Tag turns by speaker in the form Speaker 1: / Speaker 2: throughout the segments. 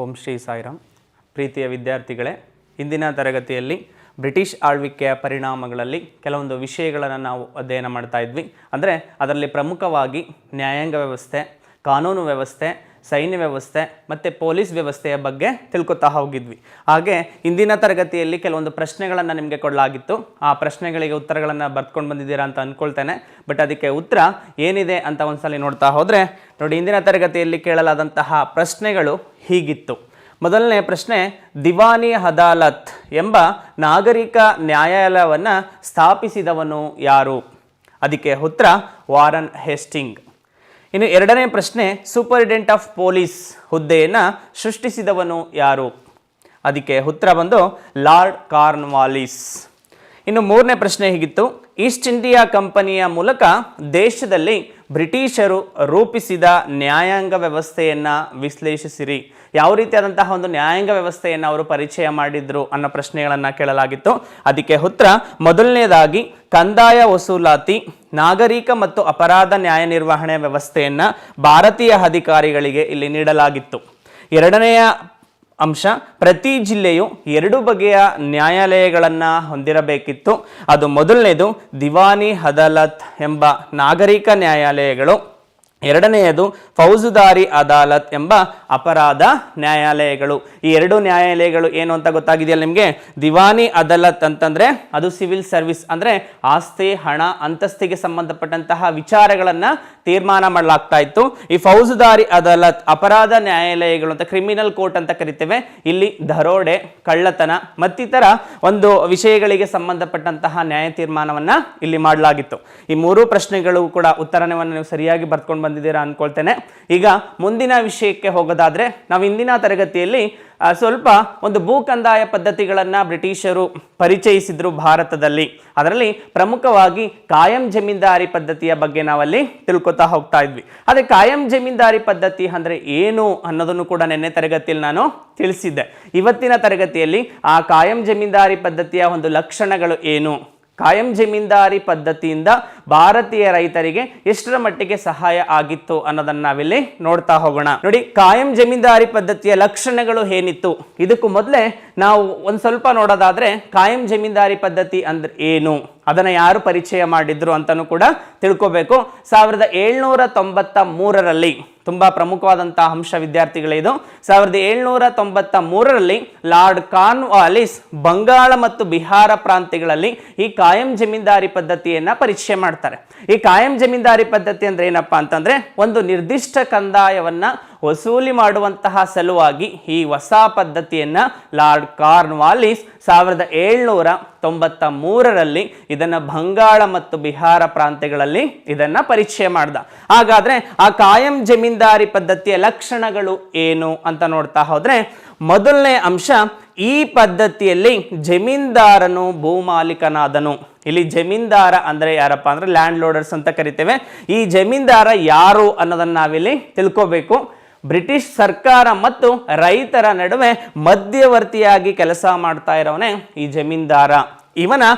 Speaker 1: ಓಂ ಶ್ರೀ ಸಾಯಿರಾಮ್. ಪ್ರೀತಿಯ ವಿದ್ಯಾರ್ಥಿಗಳೇ, ಇಂದಿನ ತರಗತಿಯಲ್ಲಿ ಬ್ರಿಟಿಷ್ ಆಳ್ವಿಕೆಯ ಪರಿಣಾಮಗಳಲ್ಲಿ ಕೆಲವೊಂದು ವಿಷಯಗಳನ್ನು ನಾವು ಅಧ್ಯಯನ ಮಾಡ್ತಾ ಇದ್ವಿ. ಅಂದರೆ ಅದರಲ್ಲಿ ಪ್ರಮುಖವಾಗಿ ನ್ಯಾಯಾಂಗ ವ್ಯವಸ್ಥೆ, ಕಾನೂನು ವ್ಯವಸ್ಥೆ, ಸೈನ್ಯ ವ್ಯವಸ್ಥೆ ಮತ್ತು ಪೊಲೀಸ್ ವ್ಯವಸ್ಥೆಯ ಬಗ್ಗೆ ತಿಳ್ಕೊತಾ ಹೋಗಿದ್ವಿ. ಹಾಗೆ ಇಂದಿನ ತರಗತಿಯಲ್ಲಿ ಕೆಲವೊಂದು ಪ್ರಶ್ನೆಗಳನ್ನು ನಿಮಗೆ ಕೊಡಲಾಗಿತ್ತು. ಆ ಪ್ರಶ್ನೆಗಳಿಗೆ ಉತ್ತರಗಳನ್ನು ಬರ್ತ್ಕೊಂಡು ಬಂದಿದ್ದೀರಾ ಅಂತ ಅಂದ್ಕೊಳ್ತೇನೆ. ಬಟ್ ಅದಕ್ಕೆ ಉತ್ತರ ಏನಿದೆ ಅಂತ ಒಂದ್ಸಲ ನೋಡ್ತಾ ಹೋದರೆ ನೋಡಿ, ಇಂದಿನ ತರಗತಿಯಲ್ಲಿ ಕೇಳಲಾದಂತಹ ಪ್ರಶ್ನೆಗಳು ಹೀಗಿತ್ತು. ಮೊದಲನೇ ಪ್ರಶ್ನೆ, ದಿವಾನಿ ಅದಾಲತ್ ಎಂಬ ನಾಗರಿಕ ನ್ಯಾಯಾಲಯವನ್ನು ಸ್ಥಾಪಿಸಿದವನು ಯಾರು? ಅದಕ್ಕೆ ಉತ್ತರ ವಾರನ್ ಹೇಸ್ಟಿಂಗ್. ಇನ್ನು ಎರಡನೇ ಪ್ರಶ್ನೆ, ಸೂಪರಿಂಟೆಂಡೆಂಟ್ ಆಫ್ ಪೊಲೀಸ್ ಹುದ್ದೆಯನ್ನು ಸೃಷ್ಟಿಸಿದವನು ಯಾರು? ಅದಕ್ಕೆ ಉತ್ತರ ಬಂದು ಲಾರ್ಡ್ ಕಾರ್ನ್ವಾಲಿಸ್. ಇನ್ನು ಮೂರನೇ ಪ್ರಶ್ನೆ ಹೀಗಿತ್ತು, ಈಸ್ಟ್ ಇಂಡಿಯಾ ಕಂಪನಿಯ ಮೂಲಕ ದೇಶದಲ್ಲಿ ಬ್ರಿಟಿಷರು ರೂಪಿಸಿದ ನ್ಯಾಯಾಂಗ ವ್ಯವಸ್ಥೆಯನ್ನು ವಿಶ್ಲೇಷಿಸಿರಿ. ಯಾವ ರೀತಿಯಾದಂತಹ ಒಂದು ನ್ಯಾಯಾಂಗ ವ್ಯವಸ್ಥೆಯನ್ನು ಅವರು ಪರಿಚಯ ಮಾಡಿದ್ರು ಅನ್ನೋ ಪ್ರಶ್ನೆಗಳನ್ನು ಕೇಳಲಾಗಿತ್ತು. ಅದಕ್ಕೆ ಉತ್ತರ ಮೊದಲನೇದಾಗಿ ಕಂದಾಯ ವಸೂಲಾತಿ, ನಾಗರಿಕ ಮತ್ತು ಅಪರಾಧ ನ್ಯಾಯ ನಿರ್ವಹಣೆ ವ್ಯವಸ್ಥೆಯನ್ನು ಭಾರತೀಯ ಅಧಿಕಾರಿಗಳಿಗೆ ಇಲ್ಲಿ ನೀಡಲಾಗಿತ್ತು. ಎರಡನೆಯ ಅಂಶ, ಪ್ರತಿ ಜಿಲ್ಲೆಯು 2 ಬಗೆಯ ನ್ಯಾಯಾಲಯಗಳನ್ನು ಹೊಂದಿರಬೇಕಿತ್ತು. ಅದು ಮೊದಲನೇದು ದಿವಾನಿ ಅದಾಲತ್ ಎಂಬ ನಾಗರಿಕ ನ್ಯಾಯಾಲಯಗಳು, ಎರಡನೆಯದು ಫೌಜುದಾರಿ ಅದಾಲತ್ ಎಂಬ ಅಪರಾಧ ನ್ಯಾಯಾಲಯಗಳು. ಈ 2 ನ್ಯಾಯಾಲಯಗಳು ಏನು ಅಂತ ಗೊತ್ತಾಗಿದೆಯಲ್ಲ ನಿಮಗೆ? ದಿವಾನಿ ಅದಾಲತ್ ಅಂತಂದರೆ ಅದು ಸಿವಿಲ್ ಸರ್ವಿಸ್, ಅಂದರೆ ಆಸ್ತಿ, ಹಣ, ಅಂತಸ್ತಿಗೆ ಸಂಬಂಧಪಟ್ಟಂತಹ ವಿಚಾರಗಳನ್ನು ತೀರ್ಮಾನ ಮಾಡಲಾಗ್ತಾ ಇತ್ತು. ಈ ಫೌಜುದಾರಿ ಅದಾಲತ್ ಅಪರಾಧ ನ್ಯಾಯಾಲಯಗಳು ಅಂತ ಕ್ರಿಮಿನಲ್ ಕೋರ್ಟ್ ಅಂತ ಕರಿತೇವೆ. ಇಲ್ಲಿ ದರೋಡೆ, ಕಳ್ಳತನ ಮತ್ತಿತರ ಒಂದು ವಿಷಯಗಳಿಗೆ ಸಂಬಂಧಪಟ್ಟಂತಹ ನ್ಯಾಯ ತೀರ್ಮಾನವನ್ನು ಇಲ್ಲಿ ಮಾಡಲಾಗಿತ್ತು. ಈ 3 ಪ್ರಶ್ನೆಗಳು ಕೂಡ ಉತ್ತರವನ್ನು ನೀವು ಸರಿಯಾಗಿ ಬರ್ತ್ಕೊಂಡು ಬಂದಿದ್ದೀರಾ ಅನ್ಕೊಳ್ತೇನೆ. ಈಗ ಮುಂದಿನ ವಿಷಯಕ್ಕೆ ಹೋಗೋದಾದ್ರೆ, ನಾವು ಇಂದಿನ ತರಗತಿಯಲ್ಲಿ ಸ್ವಲ್ಪ ಒಂದು ಭೂ ಕಂದಾಯ ಪದ್ಧತಿಗಳನ್ನು ಬ್ರಿಟಿಷರು ಪರಿಚಯಿಸಿದ್ರು ಭಾರತದಲ್ಲಿ. ಅದರಲ್ಲಿ ಪ್ರಮುಖವಾಗಿ ಕಾಯಂ ಜಮೀನ್ದಾರಿ ಪದ್ಧತಿಯ ಬಗ್ಗೆ ನಾವಲ್ಲಿ ತಿಳ್ಕೊತಾ ಹೋಗ್ತಾ ಇದ್ವಿ. ಅದೇ ಕಾಯಂ ಜಮೀನ್ದಾರಿ ಪದ್ಧತಿ ಅಂದರೆ ಏನು ಅನ್ನೋದನ್ನು ಕೂಡ ನಿನ್ನೆ ತರಗತಿಯಲ್ಲಿ ನಾನು ತಿಳಿಸಿದ್ದೆ. ಇವತ್ತಿನ ತರಗತಿಯಲ್ಲಿ ಆ ಕಾಯಂ ಜಮೀನ್ದಾರಿ ಪದ್ಧತಿಯ ಒಂದು ಲಕ್ಷಣಗಳು ಏನು, ಕಾಯಂ ಜಮೀನ್ದಾರಿ ಪದ್ಧತಿಯಿಂದ ಭಾರತೀಯ ರೈತರಿಗೆ ಎಷ್ಟರ ಮಟ್ಟಿಗೆ ಸಹಾಯ ಆಗಿತ್ತು ಅನ್ನೋದನ್ನ ನಾವಿಲ್ಲಿ ನೋಡ್ತಾ ಹೋಗೋಣ. ನೋಡಿ, ಕಾಯಂ ಜಮೀನ್ದಾರಿ ಪದ್ಧತಿಯ ಲಕ್ಷಣಗಳು ಏನಿತ್ತು ಇದಕ್ಕೂ ಮೊದಲೇ ನಾವು ಒಂದು ಸ್ವಲ್ಪ ನೋಡೋದಾದ್ರೆ, ಕಾಯಂ ಜಮೀನ್ದಾರಿ ಪದ್ಧತಿ ಅಂದ್ರೆ ಏನು, ಅದನ್ನು ಯಾರು ಪರಿಚಯ ಮಾಡಿದ್ರು ಅಂತಲೂ ಕೂಡ ತಿಳ್ಕೋಬೇಕು. 1793ರಲ್ಲಿ ತುಂಬಾ ಪ್ರಮುಖವಾದಂತಹ ಅಂಶ ವಿದ್ಯಾರ್ಥಿಗಳೇ ಇದು. 1793ರಲ್ಲಿ ಲಾರ್ಡ್ ಕಾರ್ನ್ವಾಲಿಸ್ ಬಂಗಾಳ ಮತ್ತು ಬಿಹಾರ ಪ್ರಾಂತ್ಯಗಳಲ್ಲಿ ಈ ಕಾಯಂ ಜಮೀನ್ದಾರಿ ಪದ್ಧತಿಯನ್ನ ಪರಿಚಯ ಮಾಡ್ತಾರೆ. ಈ ಕಾಯಂ ಜಮೀನ್ದಾರಿ ಪದ್ಧತಿ ಅಂದ್ರೆ ಏನಪ್ಪಾ ಅಂತಂದ್ರೆ, ಒಂದು ನಿರ್ದಿಷ್ಟ ಕಂದಾಯವನ್ನ ವಸೂಲಿ ಮಾಡುವಂತಹ ಸಲುವಾಗಿ ಈ ಹೊಸ ಪದ್ಧತಿಯನ್ನ ಲಾರ್ಡ್ ಕಾರ್ನ್ವಾಲಿಸ್ 1793ರಲ್ಲಿ ಇದನ್ನ ಬಂಗಾಳ ಮತ್ತು ಬಿಹಾರ ಪ್ರಾಂತ್ಯಗಳಲ್ಲಿ ಇದನ್ನ ಪರಿಚಯ ಮಾಡ್ದ. ಹಾಗಾದ್ರೆ ಆ ಕಾಯಂ ಜಮೀನ್ದಾರಿ ಪದ್ಧತಿಯ ಲಕ್ಷಣಗಳು ಏನು ಅಂತ ನೋಡ್ತಾ ಹೋದ್ರೆ, ಮೊದಲನೇ ಅಂಶ, ಈ ಪದ್ಧತಿಯಲ್ಲಿ ಜಮೀನ್ದಾರನು ಭೂಮಾಲೀಕನಾದನು. ಇಲ್ಲಿ ಜಮೀನ್ದಾರ ಅಂದ್ರೆ ಯಾರಪ್ಪ ಅಂದ್ರೆ ಲ್ಯಾಂಡ್ ಲೋಡರ್ಸ್ ಅಂತ ಕರಿತೇವೆ. ಈ ಜಮೀನ್ದಾರ ಯಾರು ಅನ್ನೋದನ್ನ ನಾವಿಲ್ಲಿ ತಿಳ್ಕೋಬೇಕು. ಬ್ರಿಟಿಷ್ ಸರ್ಕಾರ ಮತ್ತು ರೈತರ ನಡುವೆ ಮಧ್ಯವರ್ತಿಯಾಗಿ ಕೆಲಸ ಮಾಡ್ತಾ ಇರೋವನೇ ಈ ಜಮೀನ್ದಾರ.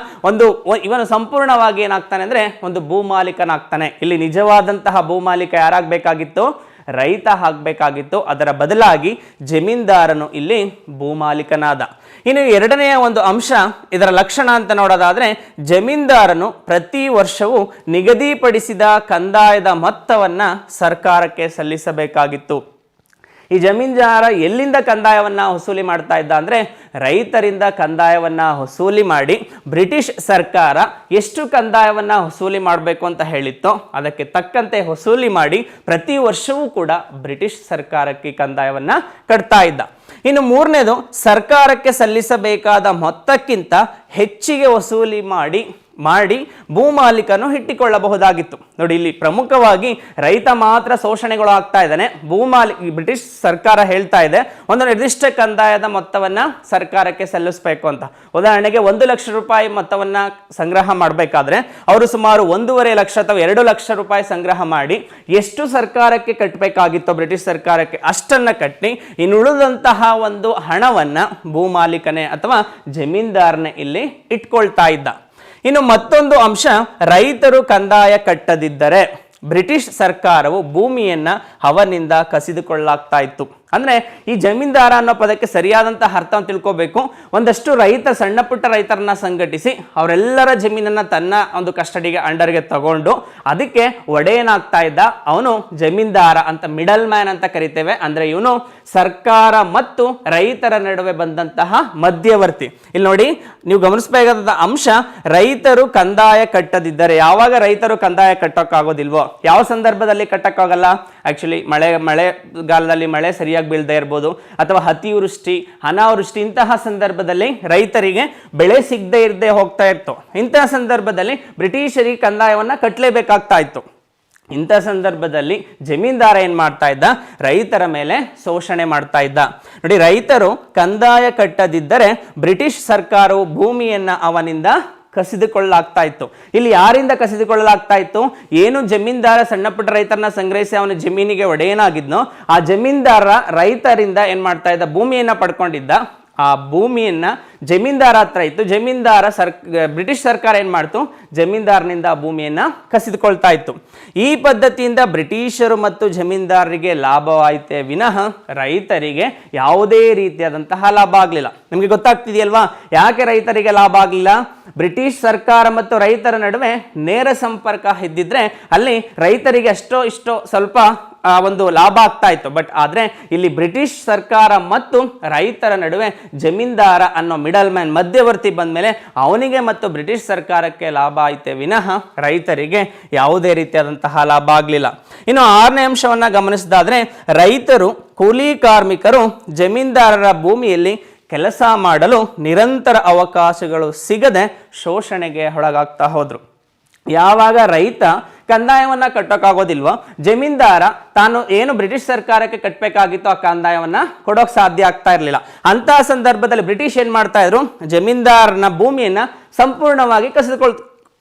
Speaker 1: ಇವನು ಸಂಪೂರ್ಣವಾಗಿ ಏನಾಗ್ತಾನೆ ಅಂದ್ರೆ ಒಂದು ಭೂಮಾಲೀಕನಾಗ್ತಾನೆ. ಇಲ್ಲಿ ನಿಜವಾದಂತಹ ಭೂಮಾಲೀಕ ಯಾರಾಗಬೇಕಾಗಿತ್ತು? ರೈತ ಆಗಬೇಕಾಗಿತ್ತು. ಅದರ ಬದಲಾಗಿ ಜಮೀನ್ದಾರನು ಇಲ್ಲಿ ಭೂಮಾಲೀಕನಾದ. ಇನ್ನು ಎರಡನೆಯ ಒಂದು ಅಂಶ, ಇದರ ಲಕ್ಷಣ ಅಂತ ನೋಡೋದಾದ್ರೆ, ಜಮೀನ್ದಾರನು ಪ್ರತಿ ವರ್ಷವೂ ನಿಗದಿಪಡಿಸಿದ ಕಂದಾಯದ ಮೊತ್ತವನ್ನ ಸರ್ಕಾರಕ್ಕೆ ಸಲ್ಲಿಸಬೇಕಾಗಿತ್ತು. ಈ ಜಮೀನ್ದಾರ ಎಲ್ಲಿಂದ ಕಂದಾಯವನ್ನ ವಸೂಲಿ ಮಾಡ್ತಾ ಇದ್ದ ಅಂದ್ರೆ, ರೈತರಿಂದ ಕಂದಾಯವನ್ನ ವಸೂಲಿ ಮಾಡಿ ಬ್ರಿಟಿಷ್ ಸರ್ಕಾರ ಎಷ್ಟು ಕಂದಾಯವನ್ನ ವಸೂಲಿ ಮಾಡಬೇಕು ಅಂತ ಹೇಳಿತ್ತೋ ಅದಕ್ಕೆ ತಕ್ಕಂತೆ ವಸೂಲಿ ಮಾಡಿ ಪ್ರತಿ ವರ್ಷವೂ ಕೂಡ ಬ್ರಿಟಿಷ್ ಸರ್ಕಾರಕ್ಕೆ ಕಂದಾಯವನ್ನ ಕಟ್ತಾ ಇದ್ದ. ಇನ್ನು ಮೂರನೇದು, ಸರ್ಕಾರಕ್ಕೆ ಸಲ್ಲಿಸಬೇಕಾದ ಮೊತ್ತಕ್ಕಿಂತ ಹೆಚ್ಚಿಗೆ ವಸೂಲಿ ಮಾಡಿ ಭೂಮಾಲೀಕನು ಇಟ್ಟಿಕೊಳ್ಳಬಹುದಾಗಿತ್ತು. ನೋಡಿ, ಇಲ್ಲಿ ಪ್ರಮುಖವಾಗಿ ರೈತ ಮಾತ್ರ ಶೋಷಣೆಗಳು ಆಗ್ತಾ ಇದ್ದಾನೆ. ಬ್ರಿಟಿಷ್ ಸರ್ಕಾರ ಹೇಳ್ತಾ ಇದೆ ಒಂದು ನಿರ್ದಿಷ್ಟ ಕಂದಾಯದ ಮೊತ್ತವನ್ನ ಸರ್ಕಾರಕ್ಕೆ ಸಲ್ಲಿಸಬೇಕು ಅಂತ. ಉದಾಹರಣೆಗೆ 1 ಲಕ್ಷ ರೂಪಾಯಿ ಮೊತ್ತವನ್ನ ಸಂಗ್ರಹ ಮಾಡಬೇಕಾದ್ರೆ ಅವರು ಸುಮಾರು 1.5 ಲಕ್ಷ ಅಥವಾ 2 ಲಕ್ಷ ರೂಪಾಯಿ ಸಂಗ್ರಹ ಮಾಡಿ ಎಷ್ಟು ಸರ್ಕಾರಕ್ಕೆ ಕಟ್ಟಬೇಕಾಗಿತ್ತು ಬ್ರಿಟಿಷ್ ಸರ್ಕಾರಕ್ಕೆ ಅಷ್ಟನ್ನ ಕಟ್ಟಿ ಇನ್ನುಳಿದಂತಹ ಒಂದು ಹಣವನ್ನ ಭೂಮಾಲೀಕನೇ ಅಥವಾ ಜಮೀನ್ದಾರನೇ ಇಲ್ಲಿ ಇಟ್ಕೊಳ್ತಾ ಇದ್ದ. ಇನ್ನು ಮತ್ತೊಂದು ಅಂಶ, ರೈತರು ಕಂದಾಯ ಕಟ್ಟದಿದ್ದರೆ ಬ್ರಿಟಿಷ್ ಸರ್ಕಾರವು ಭೂಮಿಯನ್ನ ಅವನಿಂದ ಕಸಿದುಕೊಳ್ಳಲಾಗ್ತಾ ಇತ್ತು. ಅಂದ್ರೆ ಈ ಜಮೀನ್ದಾರ ಅನ್ನೋ ಪದಕ್ಕೆ ಸರಿಯಾದಂತಹ ಅರ್ಥವನ್ನು ತಿಳ್ಕೋಬೇಕು. ಒಂದಷ್ಟು ಸಣ್ಣ ಪುಟ್ಟ ರೈತರನ್ನ ಸಂಘಟಿಸಿ ಅವರೆಲ್ಲರ ಜಮೀನನ್ನ ತನ್ನ ಒಂದು ಕಸ್ಟಡಿಗೆ ಅಂಡರ್ಗೆ ತಗೊಂಡು ಅದಕ್ಕೆ ಒಡೆಯನಾಗ್ತಾ ಇದ್ದ ಅವನು ಜಮೀನ್ದಾರ ಅಂತ, ಮಿಡಲ್ ಮ್ಯಾನ್ ಅಂತ ಕರಿತೇವೆ. ಅಂದ್ರೆ ಇವನು ಸರ್ಕಾರ ಮತ್ತು ರೈತರ ನಡುವೆ ಬಂದಂತಹ ಮಧ್ಯವರ್ತಿ. ಇಲ್ಲಿ ನೋಡಿ, ನೀವು ಗಮನಿಸಬೇಕಾದ ಅಂಶ, ರೈತರು ಕಂದಾಯ ಕಟ್ಟದಿದ್ದರೆ, ಯಾವಾಗ ರೈತರು ಕಂದಾಯ ಕಟ್ಟೋಕ್ಕಾಗೋದಿಲ್ವೋ, ಯಾವ ಸಂದರ್ಭದಲ್ಲಿ ಕಟ್ಟಕ್ಕಾಗಲ್ಲ, ಆಕ್ಚುಲಿ ಮಳೆಗಾಲದಲ್ಲಿ ಮಳೆ ಸರಿಯಾಗಿ ಬೀಳದೆ ಇರ್ಬೋದು, ಅಥವಾ ಅತಿವೃಷ್ಟಿ ಅನಾವೃಷ್ಟಿ, ಇಂತಹ ಸಂದರ್ಭದಲ್ಲಿ ರೈತರಿಗೆ ಬೆಳೆ ಸಿಗದೆ ಇರದೆ ಹೋಗ್ತಾ ಇತ್ತು. ಇಂತಹ ಸಂದರ್ಭದಲ್ಲಿ ಬ್ರಿಟಿಷರಿಗೆ ಕಂದಾಯವನ್ನ ಕಟ್ಟಲೇಬೇಕಾಗ್ತಾ ಇತ್ತು. ಇಂಥ ಸಂದರ್ಭದಲ್ಲಿ ಜಮೀನ್ದಾರ ಏನ್ ಮಾಡ್ತಾ ಇದ್ದ, ರೈತರ ಮೇಲೆ ಶೋಷಣೆ ಮಾಡ್ತಾ ಇದ್ದ. ನೋಡಿ, ರೈತರು ಕಂದಾಯ ಕಟ್ಟದಿದ್ದರೆ ಬ್ರಿಟಿಷ್ ಸರ್ಕಾರವು ಭೂಮಿಯನ್ನ ಅವನಿಂದ ಕಸಿದುಕೊಳ್ಳಲಾಗ್ತಾ ಇತ್ತು. ಇಲ್ಲಿ ಯಾರಿಂದ ಕಸಿದುಕೊಳ್ಳಲಾಗ್ತಾ ಇತ್ತು, ಏನು ಜಮೀನ್ದಾರ ಸಣ್ಣ ಪುಟ್ಟ ರೈತರನ್ನ ಸಂಗ್ರಹಿಸಿ ಅವನ ಜಮೀನಿಗೆ ಒಡೆಯನಾಗಿದ್ನೋ ಆ ಜಮೀನ್ದಾರ ರೈತರಿಂದ ಏನ್ ಮಾಡ್ತಾ ಇದ್ದ, ಭೂಮಿಯನ್ನ ಪಡ್ಕೊಂಡಿದ್ದ. ಆ ಭೂಮಿಯನ್ನ ಜಮೀನ್ದಾರ ಹತ್ರ ಇತ್ತು. ಬ್ರಿಟಿಷ್ ಸರ್ಕಾರ ಏನ್ ಮಾಡ್ತು, ಜಮೀನ್ದಾರನಿಂದ ಆ ಭೂಮಿಯನ್ನ ಕಸಿದುಕೊಳ್ತಾ ಇತ್ತು. ಈ ಪದ್ಧತಿಯಿಂದ ಬ್ರಿಟಿಷರು ಮತ್ತು ಜಮೀನ್ದಾರರಿಗೆ ಲಾಭವಾಯಿತೇ ವಿನಃ ರೈತರಿಗೆ ಯಾವುದೇ ರೀತಿಯಾದಂತಹ ಲಾಭ ಆಗಲಿಲ್ಲ. ನಿಮಗೆ ಗೊತ್ತಾಗ್ತಿದೆಯಲ್ವಾ ಯಾಕೆ ರೈತರಿಗೆ ಲಾಭ ಆಗಲಿಲ್ಲ? ಬ್ರಿಟಿಷ್ ಸರ್ಕಾರ ಮತ್ತು ರೈತರ ನಡುವೆ ನೇರ ಸಂಪರ್ಕ ಇದ್ದಿದ್ರೆ ಅಲ್ಲಿ ರೈತರಿಗೆ ಅಷ್ಟೋ ಇಷ್ಟೋ ಸ್ವಲ್ಪ ಒಂದು ಲಾಭ ಆಗ್ತಾ ಇತ್ತು. ಬಟ್ ಆದ್ರೆ ಇಲ್ಲಿ ಬ್ರಿಟಿಷ್ ಸರ್ಕಾರ ಮತ್ತು ರೈತರ ನಡುವೆ ಜಮೀನ್ದಾರ ಅನ್ನೋ ಮಿಡಲ್ ಮ್ಯಾನ್, ಮಧ್ಯವರ್ತಿ ಬಂದ್ಮೇಲೆ ಅವನಿಗೆ ಮತ್ತು ಬ್ರಿಟಿಷ್ ಸರ್ಕಾರಕ್ಕೆ ಲಾಭ ಆಯ್ತೆ ವಿನಃ ರೈತರಿಗೆ ಯಾವುದೇ ರೀತಿಯಾದಂತಹ ಲಾಭ ಆಗಲಿಲ್ಲ. ಇನ್ನು 6ನೇ ಅಂಶವನ್ನ ಗಮನಿಸಿದಾದ್ರೆ, ರೈತರು ಕೂಲಿ ಕಾರ್ಮಿಕರು ಜಮೀನ್ದಾರರ ಭೂಮಿಯಲ್ಲಿ ಕೆಲಸ ಮಾಡಲು ನಿರಂತರ ಅವಕಾಶಗಳು ಸಿಗದೆ ಶೋಷಣೆಗೆ ಒಳಗಾಗ್ತಾ ಹೋದ್ರು. ಯಾವಾಗ ರೈತ ಕಂದಾಯವನ್ನ ಕಟ್ಟೋಕ್ಕಾಗೋದಿಲ್ವೋ, ಜಮೀನ್ದಾರ ತಾನು ಏನು ಬ್ರಿಟಿಷ್ ಸರ್ಕಾರಕ್ಕೆ ಕಟ್ಟಬೇಕಾಗಿತ್ತು ಆ ಕಂದಾಯವನ್ನ ಕೊಡೋಕ್ ಸಾಧ್ಯ ಆಗ್ತಾ ಇರಲಿಲ್ಲ. ಅಂತಹ ಸಂದರ್ಭದಲ್ಲಿ ಬ್ರಿಟಿಷ್ ಏನ್ ಮಾಡ್ತಾ ಇದ್ರು, ಜಮೀನ್ದಾರನ ಭೂಮಿಯನ್ನ ಸಂಪೂರ್ಣವಾಗಿ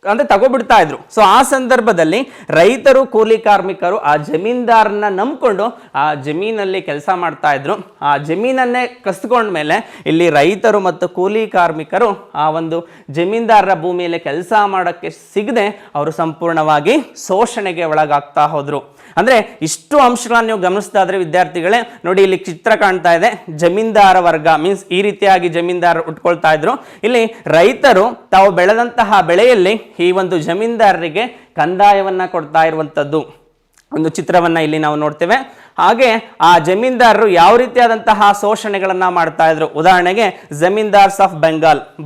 Speaker 1: ಅಂದ್ರೆ ತಗೋಬಿಡ್ತಾ ಇದ್ರು. ಸೊ ಆ ಸಂದರ್ಭದಲ್ಲಿ ರೈತರು ಕೂಲಿ ಕಾರ್ಮಿಕರು ಆ ಜಮೀನ್ದಾರನ್ನ ನಂಬ್ಕೊಂಡು ಆ ಜಮೀನಲ್ಲಿ ಕೆಲಸ ಮಾಡ್ತಾ ಇದ್ರು. ಆ ಜಮೀನನ್ನೇ ಕಸ್ಕೊಂಡ್ಮೇಲೆ ಇಲ್ಲಿ ರೈತರು ಮತ್ತು ಕೂಲಿ ಕಾರ್ಮಿಕರು ಆ ಒಂದು ಜಮೀನ್ದಾರರ ಭೂಮಿಯಲ್ಲಿ ಕೆಲಸ ಮಾಡೋಕ್ಕೆ ಸಿಗದೆ ಅವರು ಸಂಪೂರ್ಣವಾಗಿ ಶೋಷಣೆಗೆ ಒಳಗಾಗ್ತಾ ಹೋದ್ರು. ಅಂದ್ರೆ ಇಷ್ಟು ಅಂಶಗಳನ್ನು ನೀವು ಗಮನಿಸ್ತಾದ್ರೆ ವಿದ್ಯಾರ್ಥಿಗಳೇ, ನೋಡಿ ಇಲ್ಲಿ ಚಿತ್ರ ಕಾಣ್ತಾ ಇದೆ. ಜಮೀನ್ದಾರ ವರ್ಗ ಮೀನ್ಸ್ ಈ ರೀತಿಯಾಗಿ ಜಮೀನ್ದಾರ ಉಟ್ಕೊಳ್ತಾ ಇದ್ರು. ಇಲ್ಲಿ ರೈತರು ತಾವು ಬೆಳೆದಂತಹ ಬೆಳೆಯಲ್ಲಿ ಈ ಒಂದು ಜಮೀನ್ದಾರರಿಗೆ ಕಂದಾಯವನ್ನ ಕೊಡ್ತಾ ಇರುವಂತದ್ದು ಒಂದು ಚಿತ್ರವನ್ನ ಇಲ್ಲಿ ನಾವು ನೋಡ್ತೇವೆ. ಹಾಗೆ ಆ ಜಮೀನ್ದಾರರು ಯಾವ ರೀತಿಯಾದಂತಹ ಶೋಷಣೆಗಳನ್ನ ಮಾಡ್ತಾ ಇದ್ರು. ಉದಾಹರಣೆಗೆ ಜಮೀನ್ದಾರ್ಸ್ ಆಫ್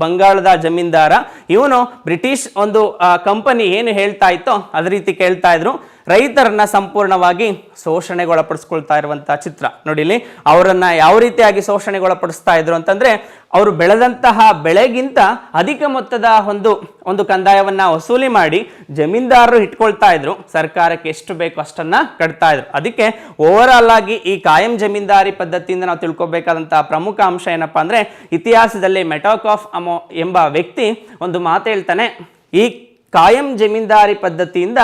Speaker 1: ಬಂಗಾಳದ ಜಮೀನ್ದಾರ, ಇವನು ಬ್ರಿಟಿಷ್ ಒಂದು ಕಂಪನಿ ಏನು ಹೇಳ್ತಾ ಇತ್ತೋ ಅದೇ ರೀತಿ ಕೇಳ್ತಾ ಇದ್ರು. ರೈತರನ್ನ ಸಂಪೂರ್ಣವಾಗಿ ಶೋಷಣೆಗೊಳಪಡಿಸ್ಕೊಳ್ತಾ ಇರುವಂತಹ ಚಿತ್ರ ನೋಡಿ. ಇಲ್ಲಿ ಅವರನ್ನ ಯಾವ ರೀತಿಯಾಗಿ ಶೋಷಣೆಗೊಳಪಡಿಸ್ತಾ ಇದ್ರು ಅಂತಂದ್ರೆ, ಅವರು ಬೆಳೆದಂತಹ ಬೆಳೆಗಿಂತ ಅಧಿಕ ಮೊತ್ತದ ಒಂದು ಕಂದಾಯವನ್ನ ವಸೂಲಿ ಮಾಡಿ ಜಮೀನ್ದಾರರು ಇಟ್ಕೊಳ್ತಾ ಇದ್ರು. ಸರ್ಕಾರಕ್ಕೆ ಎಷ್ಟು ಬೇಕು ಅಷ್ಟನ್ನ ಕಟ್ತಾ ಇದ್ರು. ಅದಕ್ಕೆ ಓವರ್ ಆಲ್ ಆಗಿ ಈ ಕಾಯಂ ಜಮೀನ್ದಾರಿ ಪದ್ಧತಿಯಿಂದ ನಾವು ತಿಳ್ಕೊಬೇಕಾದಂತಹ ಪ್ರಮುಖ ಅಂಶ ಏನಪ್ಪಾ ಅಂದ್ರೆ, ಇತಿಹಾಸದಲ್ಲಿ ಮೆಟಾಕ್ ಆಫ್ ಅಮೋ ಎಂಬ ವ್ಯಕ್ತಿ ಒಂದು ಮಾತು ಹೇಳ್ತಾನೆ. ಈ ಕಾಯಂ ಜಮೀನ್ದಾರಿ ಪದ್ಧತಿಯಿಂದ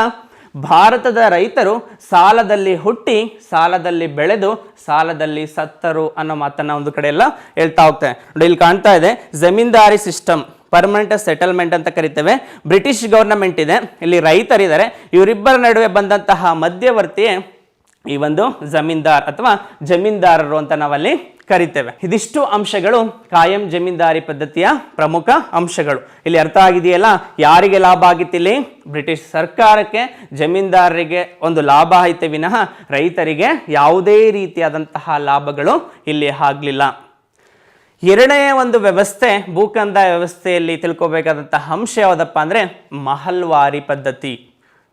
Speaker 1: ಭಾರತದ ರೈತರು ಸಾಲದಲ್ಲಿ ಹುಟ್ಟಿ ಸಾಲದಲ್ಲಿ ಬೆಳೆದು ಸಾಲದಲ್ಲಿ ಸತ್ತರು ಅನ್ನೋ ಮಾತನ್ನ ಒಂದು ಕಡೆ ಎಲ್ಲ ಹೇಳ್ತಾ ಹೋಗ್ತೇವೆ. ನೋಡಿ, ಇಲ್ಲಿ ಕಾಣ್ತಾ ಇದೆ ಜಮೀನ್ದಾರಿ ಸಿಸ್ಟಮ್, ಪರ್ಮನೆಂಟ್ ಸೆಟಲ್ಮೆಂಟ್ ಅಂತ ಕರಿತೇವೆ. ಬ್ರಿಟಿಷ್ ಗವರ್ನಮೆಂಟ್ ಇದೆ, ಇಲ್ಲಿ ರೈತರಿದ್ದಾರೆ. ಇವರಿಬ್ಬರ ನಡುವೆ ಬಂದಂತಹ ಮಧ್ಯವರ್ತಿಯೇ ಈ ಒಂದು ಜಮೀನ್ದಾರ್ ಅಥವಾ ಜಮೀನ್ದಾರರು ಅಂತ ನಾವಲ್ಲಿ ಕರಿತೇವೆ. ಇದಿಷ್ಟು ಅಂಶಗಳು ಕಾಯಂ ಜಮೀನ್ದಾರಿ ಪದ್ಧತಿಯ ಪ್ರಮುಖ ಅಂಶಗಳು. ಇಲ್ಲಿ ಅರ್ಥ ಆಗಿದೆಯಲ್ಲ ಯಾರಿಗೆ ಲಾಭ ಆಗಿತ್ತಿಲ್ಲಿ? ಬ್ರಿಟಿಷ್ ಸರ್ಕಾರಕ್ಕೆ, ಜಮೀನ್ದಾರರಿಗೆ ಒಂದು ಲಾಭ ಐತೆ ವಿನಃ ರೈತರಿಗೆ ಯಾವುದೇ ರೀತಿಯಾದಂತಹ ಲಾಭಗಳು ಇಲ್ಲಿ ಆಗಲಿಲ್ಲ. ಎರಡನೇ ಒಂದು ವ್ಯವಸ್ಥೆ, ಭೂಕಂದಾಯ ವ್ಯವಸ್ಥೆಯಲ್ಲಿ ತಿಳ್ಕೊಬೇಕಾದಂತಹ ಅಂಶ ಯಾವುದಪ್ಪ ಅಂದ್ರೆ ಮಹಲ್ವಾರಿ ಪದ್ಧತಿ.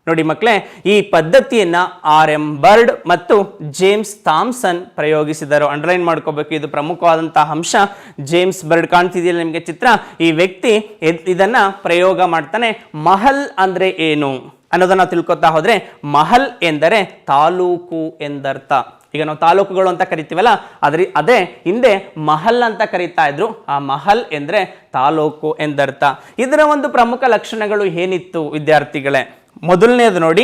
Speaker 1: ನೋಡಿ ಮಕ್ಕಳೇ, ಈ ಪದ್ಧತಿಯನ್ನ R.M. ಬರ್ಡ್ ಮತ್ತು ಜೇಮ್ಸ್ ಥಾಮ್ಸನ್ ಪ್ರಯೋಗಿಸಿದರು. ಅಂಡರ್ಲೈನ್ ಮಾಡ್ಕೋಬೇಕು, ಇದು ಪ್ರಮುಖವಾದಂತಹ ಅಂಶ. ಜೇಮ್ಸ್ ಬರ್ಡ್ ಕಾಣ್ತಿದೆಯಲ್ಲ ನಿಮಗೆ ಚಿತ್ರ, ಈ ವ್ಯಕ್ತಿ ಇದನ್ನ ಪ್ರಯೋಗ ಮಾಡ್ತಾನೆ. ಮಹಲ್ ಅಂದ್ರೆ ಏನು ಅನ್ನೋದನ್ನ ತಿಳ್ಕೊತಾ ಹೋದ್ರೆ, ಮಹಲ್ ಎಂದರೆ ತಾಲೂಕು ಎಂದರ್ಥ. ಈಗ ನಾವು ತಾಲೂಕುಗಳು ಅಂತ ಕರಿತೀವಲ್ಲ, ಅದೇ ಹಿಂದೆ ಮಹಲ್ ಅಂತ ಕರೀತಾ ಇದ್ರು. ಆ ಮಹಲ್ ಎಂದ್ರೆ ತಾಲೂಕು ಎಂದರ್ಥ. ಇದರ ಒಂದು ಪ್ರಮುಖ ಲಕ್ಷಣಗಳು ಏನಿತ್ತು ವಿದ್ಯಾರ್ಥಿಗಳೇ? ಮೊದಲನೇದು ನೋಡಿ,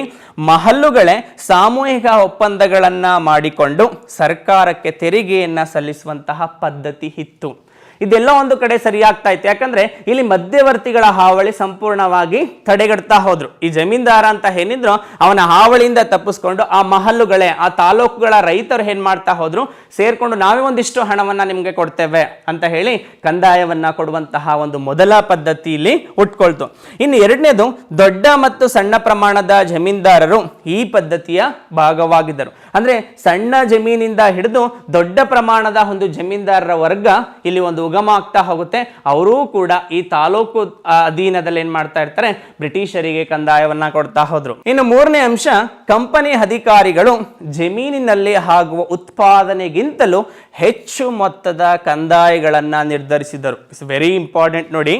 Speaker 1: ಮಹಲ್ಲುಗಳೇ ಸಾಮೂಹಿಕ ಒಪ್ಪಂದಗಳನ್ನ ಮಾಡಿಕೊಂಡು ಸರ್ಕಾರಕ್ಕೆ ತೆರಿಗೆಯನ್ನ ಸಲ್ಲಿಸುವಂತಹ ಪದ್ಧತಿ ಇತ್ತು. ಇದೆಲ್ಲ ಒಂದು ಕಡೆ ಸರಿಯಾಗ್ತಾ ಇತ್ತು. ಯಾಕಂದ್ರೆ ಇಲ್ಲಿ ಮಧ್ಯವರ್ತಿಗಳ ಹಾವಳಿ ಸಂಪೂರ್ಣವಾಗಿ ತಡೆಗಟ್ತಾ ಹೋದ್ರು. ಈ ಜಮೀನ್ದಾರ ಅಂತ ಏನಿದ್ರು ಅವನ ಹಾವಳಿಯಿಂದ ತಪ್ಪಿಸ್ಕೊಂಡು ಆ ಮಹಲ್ಲುಗಳೇ, ಆ ತಾಲೂಕುಗಳ ರೈತರು ಏನ್ ಮಾಡ್ತಾ ಹೋದ್ರು, ಸೇರ್ಕೊಂಡು ನಾವೇ ಒಂದಿಷ್ಟು ಹಣವನ್ನ ನಿಮ್ಗೆ ಕೊಡ್ತೇವೆ ಅಂತ ಹೇಳಿ ಕಂದಾಯವನ್ನ ಕೊಡುವಂತಹ ಒಂದು ಮೊದಲ ಪದ್ಧತಿ ಇಲ್ಲಿ ಉಟ್ಕೊಳ್ತು. ಇನ್ನು ಎರಡನೇದು, ದೊಡ್ಡ ಮತ್ತು ಸಣ್ಣ ಪ್ರಮಾಣದ ಜಮೀನ್ದಾರರು ಈ ಪದ್ಧತಿಯ ಭಾಗವಾಗಿದ್ದರು. ಅಂದ್ರೆ ಸಣ್ಣ ಜಮೀನಿಂದ ಹಿಡಿದು ದೊಡ್ಡ ಪ್ರಮಾಣದ ಒಂದು ಜಮೀನ್ದಾರರ ವರ್ಗ ಇಲ್ಲಿ ಒಂದು ಉಗಮ ಆಗ್ತಾ ಹೋಗುತ್ತೆ. ಅವರೂ ಕೂಡ ಈ ತಾಲೂಕು ಅಧೀನದಲ್ಲಿ ಏನ್ ಮಾಡ್ತಾ ಇರ್ತಾರೆ, ಬ್ರಿಟಿಷರಿಗೆ ಕಂದಾಯವನ್ನ ಕೊಡ್ತಾ ಹೋದ್ರು. ಇನ್ನು ಮೂರನೇ ಅಂಶ, ಕಂಪನಿ ಅಧಿಕಾರಿಗಳು ಜಮೀನಿನಲ್ಲಿ ಆಗುವ ಉತ್ಪಾದನೆಗಿಂತಲೂ ಹೆಚ್ಚು ಮೊತ್ತದ ಕಂದಾಯಗಳನ್ನ ನಿರ್ಧರಿಸಿದರು. ಇಟ್ಸ್ ವೆರಿ ಇಂಪಾರ್ಟೆಂಟ್ ನೋಡಿ.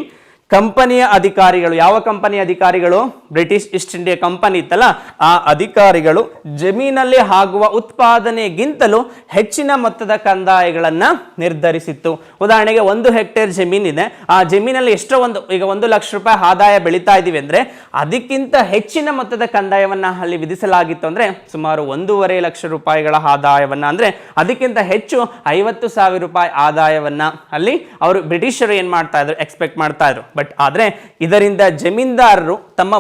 Speaker 1: ಕಂಪನಿಯ ಅಧಿಕಾರಿಗಳು, ಯಾವ ಕಂಪನಿ ಅಧಿಕಾರಿಗಳು? ಬ್ರಿಟಿಷ್ ಈಸ್ಟ್ ಇಂಡಿಯಾ ಕಂಪನಿ ಇತ್ತಲ್ಲ, ಆ ಅಧಿಕಾರಿಗಳು ಜಮೀನಲ್ಲಿ ಆಗುವ ಉತ್ಪಾದನೆಗಿಂತಲೂ ಹೆಚ್ಚಿನ ಮೊತ್ತದ ಕಂದಾಯಗಳನ್ನ ನಿರ್ಧರಿಸಿತ್ತು. ಉದಾಹರಣೆಗೆ 1 ಹೆಕ್ಟೇರ್ ಜಮೀನಿದೆ, ಆ ಜಮೀನಲ್ಲಿ ಎಷ್ಟೋ ಈಗ 1 ಲಕ್ಷ ರೂಪಾಯಿ ಆದಾಯ ಬೆಳೀತಾ ಇದೀವಿ ಅಂದ್ರೆ ಅದಕ್ಕಿಂತ ಹೆಚ್ಚಿನ ಮೊತ್ತದ ಕಂದಾಯವನ್ನ ಅಲ್ಲಿ ವಿಧಿಸಲಾಗಿತ್ತು. ಅಂದ್ರೆ ಸುಮಾರು 1.5 ಲಕ್ಷ ರೂಪಾಯಿಗಳ ಆದಾಯವನ್ನ, ಅಂದ್ರೆ ಅದಕ್ಕಿಂತ ಹೆಚ್ಚು 50,000 ರೂಪಾಯಿ ಆದಾಯವನ್ನ ಅಲ್ಲಿ ಅವರು ಬ್ರಿಟಿಷರು ಏನ್ ಮಾಡ್ತಾ ಇದ್ರು, ಎಕ್ಸ್ಪೆಕ್ಟ್ ಮಾಡ್ತಾ ಇದ್ರು. ಬಟ್ ಆದ್ರೆ ಇದರಿಂದ ಜಮೀನ್ದಾರರು ತಮ್ಮ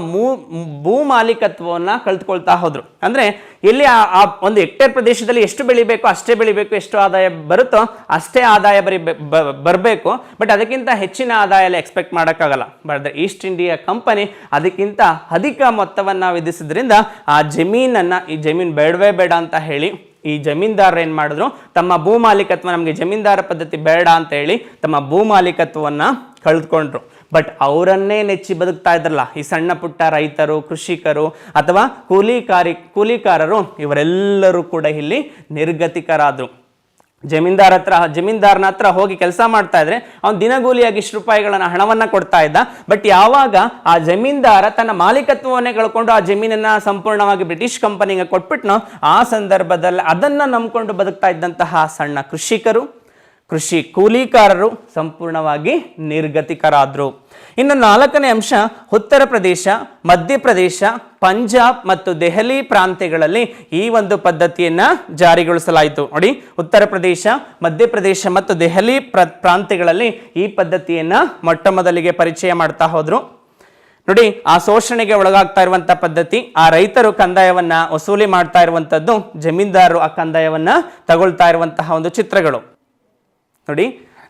Speaker 1: ಭೂ ಮಾಲೀಕತ್ವವನ್ನ ಕಳೆದುಕೊಳ್ತಾ ಹೋದ್ರು. ಅಂದ್ರೆ ಇಲ್ಲಿ ಆ 1 ಹೆಕ್ಟೇರ್ ಪ್ರದೇಶದಲ್ಲಿ ಎಷ್ಟು ಬೆಳಿಬೇಕು ಅಷ್ಟೇ ಬೆಳಿಬೇಕು, ಎಷ್ಟು ಆದಾಯ ಬರುತ್ತೋ ಅಷ್ಟೇ ಆದಾಯ ಬರಬೇಕು. ಬಟ್ ಅದಕ್ಕಿಂತ ಹೆಚ್ಚಿನ ಆದಾಯ ಎಕ್ಸ್ಪೆಕ್ಟ್ ಮಾಡೋಕ್ಕಾಗಲ್ಲ. ಬಟ್ ಈಸ್ಟ್ ಇಂಡಿಯಾ ಕಂಪನಿ ಅದಕ್ಕಿಂತ ಅಧಿಕ ಮೊತ್ತವನ್ನ ವಿಧಿಸಿದ್ರಿಂದ ಆ ಜಮೀನನ್ನ, ಈ ಜಮೀನ್ ಬೇಡವೇ ಬೇಡ ಅಂತ ಹೇಳಿ ಈ ಜಮೀನ್ದಾರರು ಏನ್ ಮಾಡಿದ್ರು, ತಮ್ಮ ಭೂ ಮಾಲೀಕತ್ವ, ನಮಗೆ ಜಮೀನ್ದಾರ ಪದ್ಧತಿ ಬೇಡ ಅಂತ ಹೇಳಿ ತಮ್ಮ ಭೂ ಮಾಲೀಕತ್ವವನ್ನ ಕಳೆದುಕೊಂಡ್ರು. ಬಟ್ ಅವರನ್ನೇ ನೆಚ್ಚಿ ಬದುಕ್ತಾ ಇದ್ರಲ್ಲ ಈ ಸಣ್ಣ ಪುಟ್ಟ ರೈತರು, ಕೃಷಿಕರು ಅಥವಾ ಕೂಲಿಕಾರರು, ಇವರೆಲ್ಲರೂ ಕೂಡ ಇಲ್ಲಿ ನಿರ್ಗತಿಕರಾದ್ರು. ಜಮೀನ್ದಾರನ ಹತ್ರ ಹೋಗಿ ಕೆಲಸ ಮಾಡ್ತಾ ಇದ್ರೆ ಅವ್ನು ದಿನಗೂಲಿಯಾಗಿ ಇಷ್ಟು ರೂಪಾಯಿಗಳನ್ನ ಹಣವನ್ನ ಕೊಡ್ತಾ ಇದ್ದ. ಬಟ್ ಯಾವಾಗ ಆ ಜಮೀನ್ದಾರ ತನ್ನ ಮಾಲೀಕತ್ವವನ್ನೇ ಕಳ್ಕೊಂಡು ಆ ಜಮೀನನ್ನ ಸಂಪೂರ್ಣವಾಗಿ ಬ್ರಿಟಿಷ್ ಕಂಪನಿಗೆ ಕೊಟ್ಬಿಟ್ನೋ, ಆ ಸಂದರ್ಭದಲ್ಲಿ ಅದನ್ನ ನಂಬ್ಕೊಂಡು ಬದುಕ್ತಾ ಇದ್ದಂತಹ ಸಣ್ಣ ಕೃಷಿ ಕೂಲಿಕಾರರು ಸಂಪೂರ್ಣವಾಗಿ ನಿರ್ಗತಿಕರಾದ್ರು. ಇನ್ನು 4ನೇ ಅಂಶ, ಉತ್ತರ ಪ್ರದೇಶ, ಮಧ್ಯಪ್ರದೇಶ, ಪಂಜಾಬ್ ಮತ್ತು ದೆಹಲಿ ಪ್ರಾಂತ್ಯಗಳಲ್ಲಿ ಈ ಒಂದು ಪದ್ಧತಿಯನ್ನ ಜಾರಿಗೊಳಿಸಲಾಯಿತು. ನೋಡಿ, ಉತ್ತರ ಪ್ರದೇಶ, ಮಧ್ಯಪ್ರದೇಶ ಮತ್ತು ದೆಹಲಿ ಪ್ರಾಂತ್ಯಗಳಲ್ಲಿ ಈ ಪದ್ಧತಿಯನ್ನ ಮೊಟ್ಟ ಮೊದಲಿಗೆ ಪರಿಚಯ ಮಾಡ್ತಾ ಹೋದ್ರು. ನೋಡಿ, ಆ ಶೋಷಣೆಗೆ ಒಳಗಾಗ್ತಾ ಇರುವಂತಹ ಪದ್ಧತಿ, ಆ ರೈತರು ಕಂದಾಯವನ್ನ ವಸೂಲಿ ಮಾಡ್ತಾ ಇರುವಂತದ್ದು, ಜಮೀನ್ದಾರರು ಆ ಕಂದಾಯವನ್ನ ತಗೊಳ್ತಾ ಇರುವಂತಹ ಒಂದು ಚಿತ್ರಗಳು. ನೋಡಿ,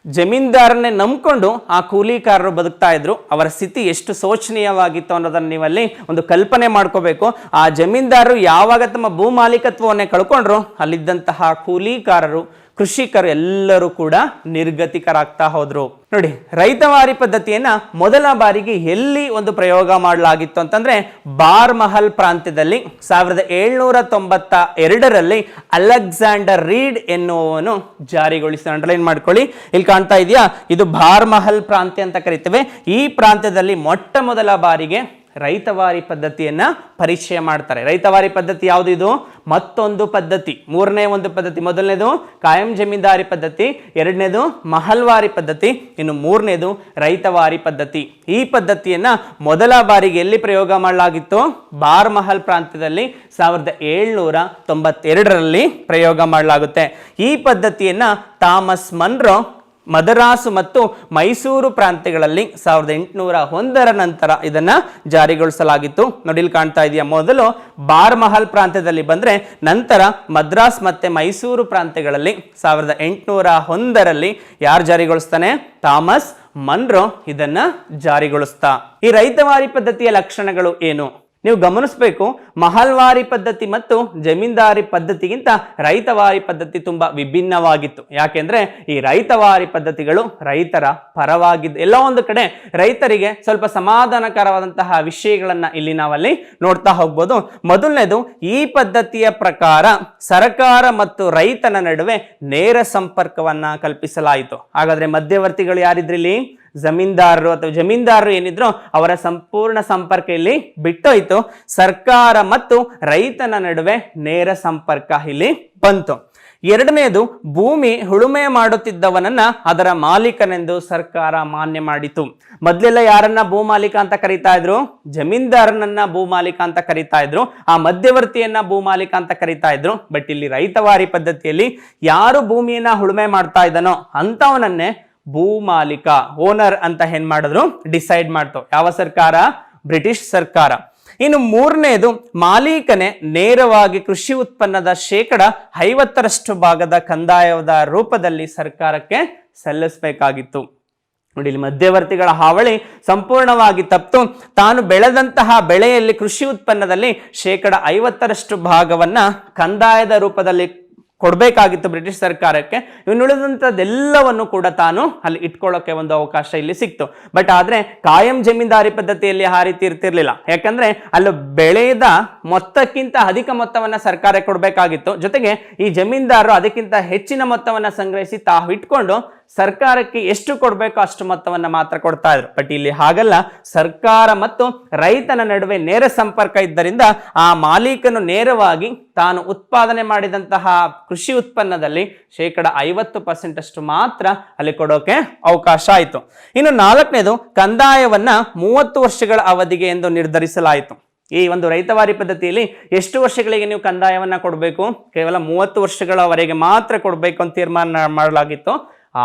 Speaker 1: ಜಮೀನ್ದಾರನ್ನೇ ನಂಬ್ಕೊಂಡು ಆ ಕೂಲಿಕಾರರು ಬದುಕ್ತಾ ಇದ್ರು. ಅವರ ಸ್ಥಿತಿ ಎಷ್ಟು ಶೋಚನೀಯವಾಗಿತ್ತು ಅನ್ನೋದನ್ನ ನೀವಲ್ಲಿ ಒಂದು ಕಲ್ಪನೆ ಮಾಡ್ಕೋಬೇಕು. ಆ ಜಮೀನ್ದಾರರು ಯಾವಾಗ ತಮ್ಮ ಭೂ ಮಾಲೀಕತ್ವವನ್ನೇ ಕಳ್ಕೊಂಡ್ರು, ಅಲ್ಲಿದ್ದಂತಹ ಕೂಲಿಕಾರರು, ಕೃಷಿಕರು ಎಲ್ಲರೂ ಕೂಡ ನಿರ್ಗತಿಕರಾಗ್ತಾ ಹೋದ್ರು. ನೋಡಿ, ರೈತವಾರಿ ಪದ್ಧತಿಯನ್ನ ಮೊದಲ ಬಾರಿಗೆ ಎಲ್ಲಿ ಒಂದು ಪ್ರಯೋಗ ಮಾಡಲಾಗಿತ್ತು ಅಂತಂದ್ರೆ ಬಾರ್ ಮಹಲ್ ಪ್ರಾಂತ್ಯದಲ್ಲಿ 1792ರಲ್ಲಿ ಅಲೆಕ್ಸಾಂಡರ್ ರೀಡ್ ಎನ್ನುವವನು ಜಾರಿಗೊಳಿಸಿ. ಅಂಡರ್ಲೈನ್ ಮಾಡ್ಕೊಳ್ಳಿ, ಇಲ್ಲಿ ಕಾಣ್ತಾ ಇದೆಯಾ, ಇದು ಬಾರ್ ಮಹಲ್ ಪ್ರಾಂತ್ಯ ಅಂತ ಕರಿತೇವೆ. ಈ ಪ್ರಾಂತ್ಯದಲ್ಲಿ ಮೊಟ್ಟ ಮೊದಲ ಬಾರಿಗೆ ರೈತವಾರಿ ಪದ್ಧತಿಯನ್ನ ಪರಿಚಯ ಮಾಡ್ತಾರೆ. ರೈತವಾರಿ ಪದ್ಧತಿ ಯಾವುದು? ಇದು ಮತ್ತೊಂದು ಪದ್ಧತಿ, ಮೂರನೇ ಒಂದು ಪದ್ಧತಿ. ಮೊದಲನೇದು ಕಾಯಂ ಜಮೀನ್ದಾರಿ ಪದ್ಧತಿ, ಎರಡನೇದು ಮಹಲ್ವಾರಿ ಪದ್ಧತಿ, ಇನ್ನು ಮೂರನೇದು ರೈತವಾರಿ ಪದ್ಧತಿ. ಈ ಪದ್ಧತಿಯನ್ನ ಮೊದಲ ಬಾರಿಗೆ ಎಲ್ಲಿ ಪ್ರಯೋಗ ಮಾಡಲಾಗಿತ್ತು? ಬಾರ್ ಮಹಲ್ ಪ್ರಾಂತ್ಯದಲ್ಲಿ 1792ರಲ್ಲಿ ಪ್ರಯೋಗ ಮಾಡಲಾಗುತ್ತೆ. ಈ ಪದ್ಧತಿಯನ್ನ ಥಾಮಸ್ ಮನ್ರೋ ಮದರಾಸು ಮತ್ತು ಮೈಸೂರು ಪ್ರಾಂತ್ಯಗಳಲ್ಲಿ 1801ರ ನಂತರ ಇದನ್ನ ಜಾರಿಗೊಳಿಸಲಾಗಿತ್ತು. ನೋಡಿ, ಇಲ್ಲಿ ಕಾಣ್ತಾ ಇದೆಯಾ, ಮೊದಲು ಬಾರ್ ಮಹಲ್ ಪ್ರಾಂತ್ಯದಲ್ಲಿ ಬಂದ್ರೆ ನಂತರ ಮದ್ರಾಸ್ ಮತ್ತೆ ಮೈಸೂರು ಪ್ರಾಂತ್ಯಗಳಲ್ಲಿ 1801ರಲ್ಲಿ ಯಾರು ಜಾರಿಗೊಳಿಸ್ತಾನೆ? ಥಾಮಸ್ ಮನ್ರೋ ಇದನ್ನ ಜಾರಿಗೊಳಿಸ್ತಾ. ಈ ರೈತವಾರಿ ಪದ್ಧತಿಯ ಲಕ್ಷಣಗಳು ಏನು? ನೀವು ಗಮನಿಸಬೇಕು, ಮಹಲ್ವಾರಿ ಪದ್ಧತಿ ಮತ್ತು ಜಮೀನ್ದಾರಿ ಪದ್ಧತಿಗಿಂತ ರೈತವಾರಿ ಪದ್ಧತಿ ತುಂಬಾ ವಿಭಿನ್ನವಾಗಿತ್ತು. ಯಾಕೆಂದ್ರೆ ಈ ರೈತವಾರಿ ಪದ್ಧತಿಗಳು ರೈತರ ಪರವಾಗಿದ್ದು, ಎಲ್ಲ ಒಂದು ಕಡೆ ರೈತರಿಗೆ ಸ್ವಲ್ಪ ಸಮಾಧಾನಕರವಾದಂತಹ ವಿಷಯಗಳನ್ನ ಇಲ್ಲಿ ನಾವಲ್ಲಿ ನೋಡ್ತಾ ಹೋಗ್ಬೋದು. ಮೊದಲನೇದು, ಈ ಪದ್ಧತಿಯ ಪ್ರಕಾರ ಸರ್ಕಾರ ಮತ್ತು ರೈತನ ನಡುವೆ ನೇರ ಸಂಪರ್ಕವನ್ನ ಕಲ್ಪಿಸಲಾಯಿತು. ಹಾಗಾದ್ರೆ ಮಧ್ಯವರ್ತಿಗಳು ಯಾರಿದ್ರಿಲ್ಲಿ? ಜಮೀನ್ದಾರರು ಅಥವಾ ಜಮೀನ್ದಾರರು ಏನಿದ್ರು ಅವರ ಸಂಪೂರ್ಣ ಸಂಪರ್ಕ ಇಲ್ಲಿ ಬಿಟ್ಟೋಯ್ತು. ಸರ್ಕಾರ ಮತ್ತು ರೈತನ ನಡುವೆ ನೇರ ಸಂಪರ್ಕ ಇಲ್ಲಿ ಬಂತು. ಎರಡನೆಯದು, ಭೂಮಿ ಉಳುಮೆ ಮಾಡುತ್ತಿದ್ದವನನ್ನ ಅದರ ಮಾಲೀಕನೆಂದು ಸರ್ಕಾರ ಮಾನ್ಯ ಮಾಡಿತು. ಮೊದಲೆಲ್ಲ ಯಾರನ್ನ ಭೂ ಮಾಲೀಕ ಅಂತ ಕರೀತಾ ಇದ್ರು? ಜಮೀನ್ದಾರನನ್ನ ಭೂ ಮಾಲೀಕ ಅಂತ ಕರೀತಾ ಇದ್ರು, ಆ ಮಧ್ಯವರ್ತಿಯನ್ನ ಭೂ ಮಾಲೀಕ ಅಂತ ಕರೀತಾ ಇದ್ರು. ಬಟ್ ಇಲ್ಲಿ ರೈತವಾರಿ ಪದ್ಧತಿಯಲ್ಲಿ ಯಾರು ಭೂಮಿಯನ್ನ ಉಳುಮೆ ಮಾಡ್ತಾ ಇದ್ದಾನೋ ಅಂತವನನ್ನೇ ಭೂ ಮಾಲೀಕ ಓನರ್ ಅಂತ ಏನ್ ಮಾಡಿದ್ರು ಡಿಸೈಡ್ ಮಾಡ್ತು. ಯಾವ ಸರ್ಕಾರ? ಬ್ರಿಟಿಷ್ ಸರ್ಕಾರ. ಇನ್ನು ಮೂರನೇದು ಮಾಲೀಕನೇ ನೇರವಾಗಿ ಕೃಷಿ ಉತ್ಪನ್ನದ 50% ಭಾಗದ ಕಂದಾಯದ ರೂಪದಲ್ಲಿ ಸರ್ಕಾರಕ್ಕೆ ಸಲ್ಲಿಸಬೇಕಾಗಿತ್ತು. ನೋಡಿ, ಇಲ್ಲಿ ಮಧ್ಯವರ್ತಿಗಳ ಹಾವಳಿ ಸಂಪೂರ್ಣವಾಗಿ ತಪ್ಪು. ತಾನು ಬೆಳೆದಂತಹ ಬೆಳೆಯಲ್ಲಿ ಕೃಷಿ ಉತ್ಪನ್ನದಲ್ಲಿ 50% ಭಾಗವನ್ನ ಕಂದಾಯದ ರೂಪದಲ್ಲಿ ಕೊಡಬೇಕಾಗಿತ್ತು ಬ್ರಿಟಿಷ್ ಸರ್ಕಾರಕ್ಕೆ. ಇನ್ನುಳಿದಂಥದ್ದೆಲ್ಲವನ್ನು ಕೂಡ ತಾನು ಅಲ್ಲಿ ಇಟ್ಕೊಳ್ಳೋಕೆ ಒಂದು ಅವಕಾಶ ಇಲ್ಲಿ ಸಿಕ್ತು. ಬಟ್ ಆದ್ರೆ ಕಾಯಂ ಜಮೀನ್ದಾರಿ ಪದ್ಧತಿಯಲ್ಲಿ ಆ ರೀತಿ ಇರ್ತಿರ್ಲಿಲ್ಲ. ಯಾಕಂದ್ರೆ ಅಲ್ಲಿ ಬೆಳೆದ ಮೊತ್ತಕ್ಕಿಂತ ಅಧಿಕ ಮೊತ್ತವನ್ನ ಸರ್ಕಾರ ಕೊಡಬೇಕಾಗಿತ್ತು. ಜೊತೆಗೆ ಈ ಜಮೀನ್ದಾರರು ಅದಕ್ಕಿಂತ ಹೆಚ್ಚಿನ ಮೊತ್ತವನ್ನ ಸಂಗ್ರಹಿಸಿ ತಾವು ಇಟ್ಕೊಂಡು ಸರ್ಕಾರಕ್ಕೆ ಎಷ್ಟು ಕೊಡಬೇಕೋ ಅಷ್ಟು ಮೊತ್ತವನ್ನ ಮಾತ್ರ ಕೊಡ್ತಾ ಇದ್ರು. ಬಟ್ ಇಲ್ಲಿ ಹಾಗಲ್ಲ, ಸರ್ಕಾರ ಮತ್ತು ರೈತನ ನಡುವೆ ನೇರ ಸಂಪರ್ಕ ಇದ್ದರಿಂದ ಆ ಮಾಲೀಕನು ನೇರವಾಗಿ ತಾನು ಉತ್ಪಾದನೆ ಮಾಡಿದಂತಹ ಕೃಷಿ ಉತ್ಪನ್ನದಲ್ಲಿ 50% ಅಷ್ಟು ಮಾತ್ರ ಅಲ್ಲಿ ಕೊಡೋಕೆ ಅವಕಾಶ ಆಯಿತು. ಇನ್ನು 4ನೇದು, ಕಂದಾಯವನ್ನ 30 ವರ್ಷಗಳ ಅವಧಿಗೆ ಎಂದು ನಿರ್ಧರಿಸಲಾಯಿತು. ಈ ಒಂದು ರೈತವಾರಿ ಪದ್ಧತಿಯಲ್ಲಿ ಎಷ್ಟು ವರ್ಷಗಳಿಗೆ ನೀವು ಕಂದಾಯವನ್ನ ಕೊಡಬೇಕು? ಕೇವಲ 30 ವರ್ಷಗಳವರೆಗೆ ಮಾತ್ರ ಕೊಡಬೇಕು ಅಂತ ತೀರ್ಮಾನ ಮಾಡಲಾಗಿತ್ತು.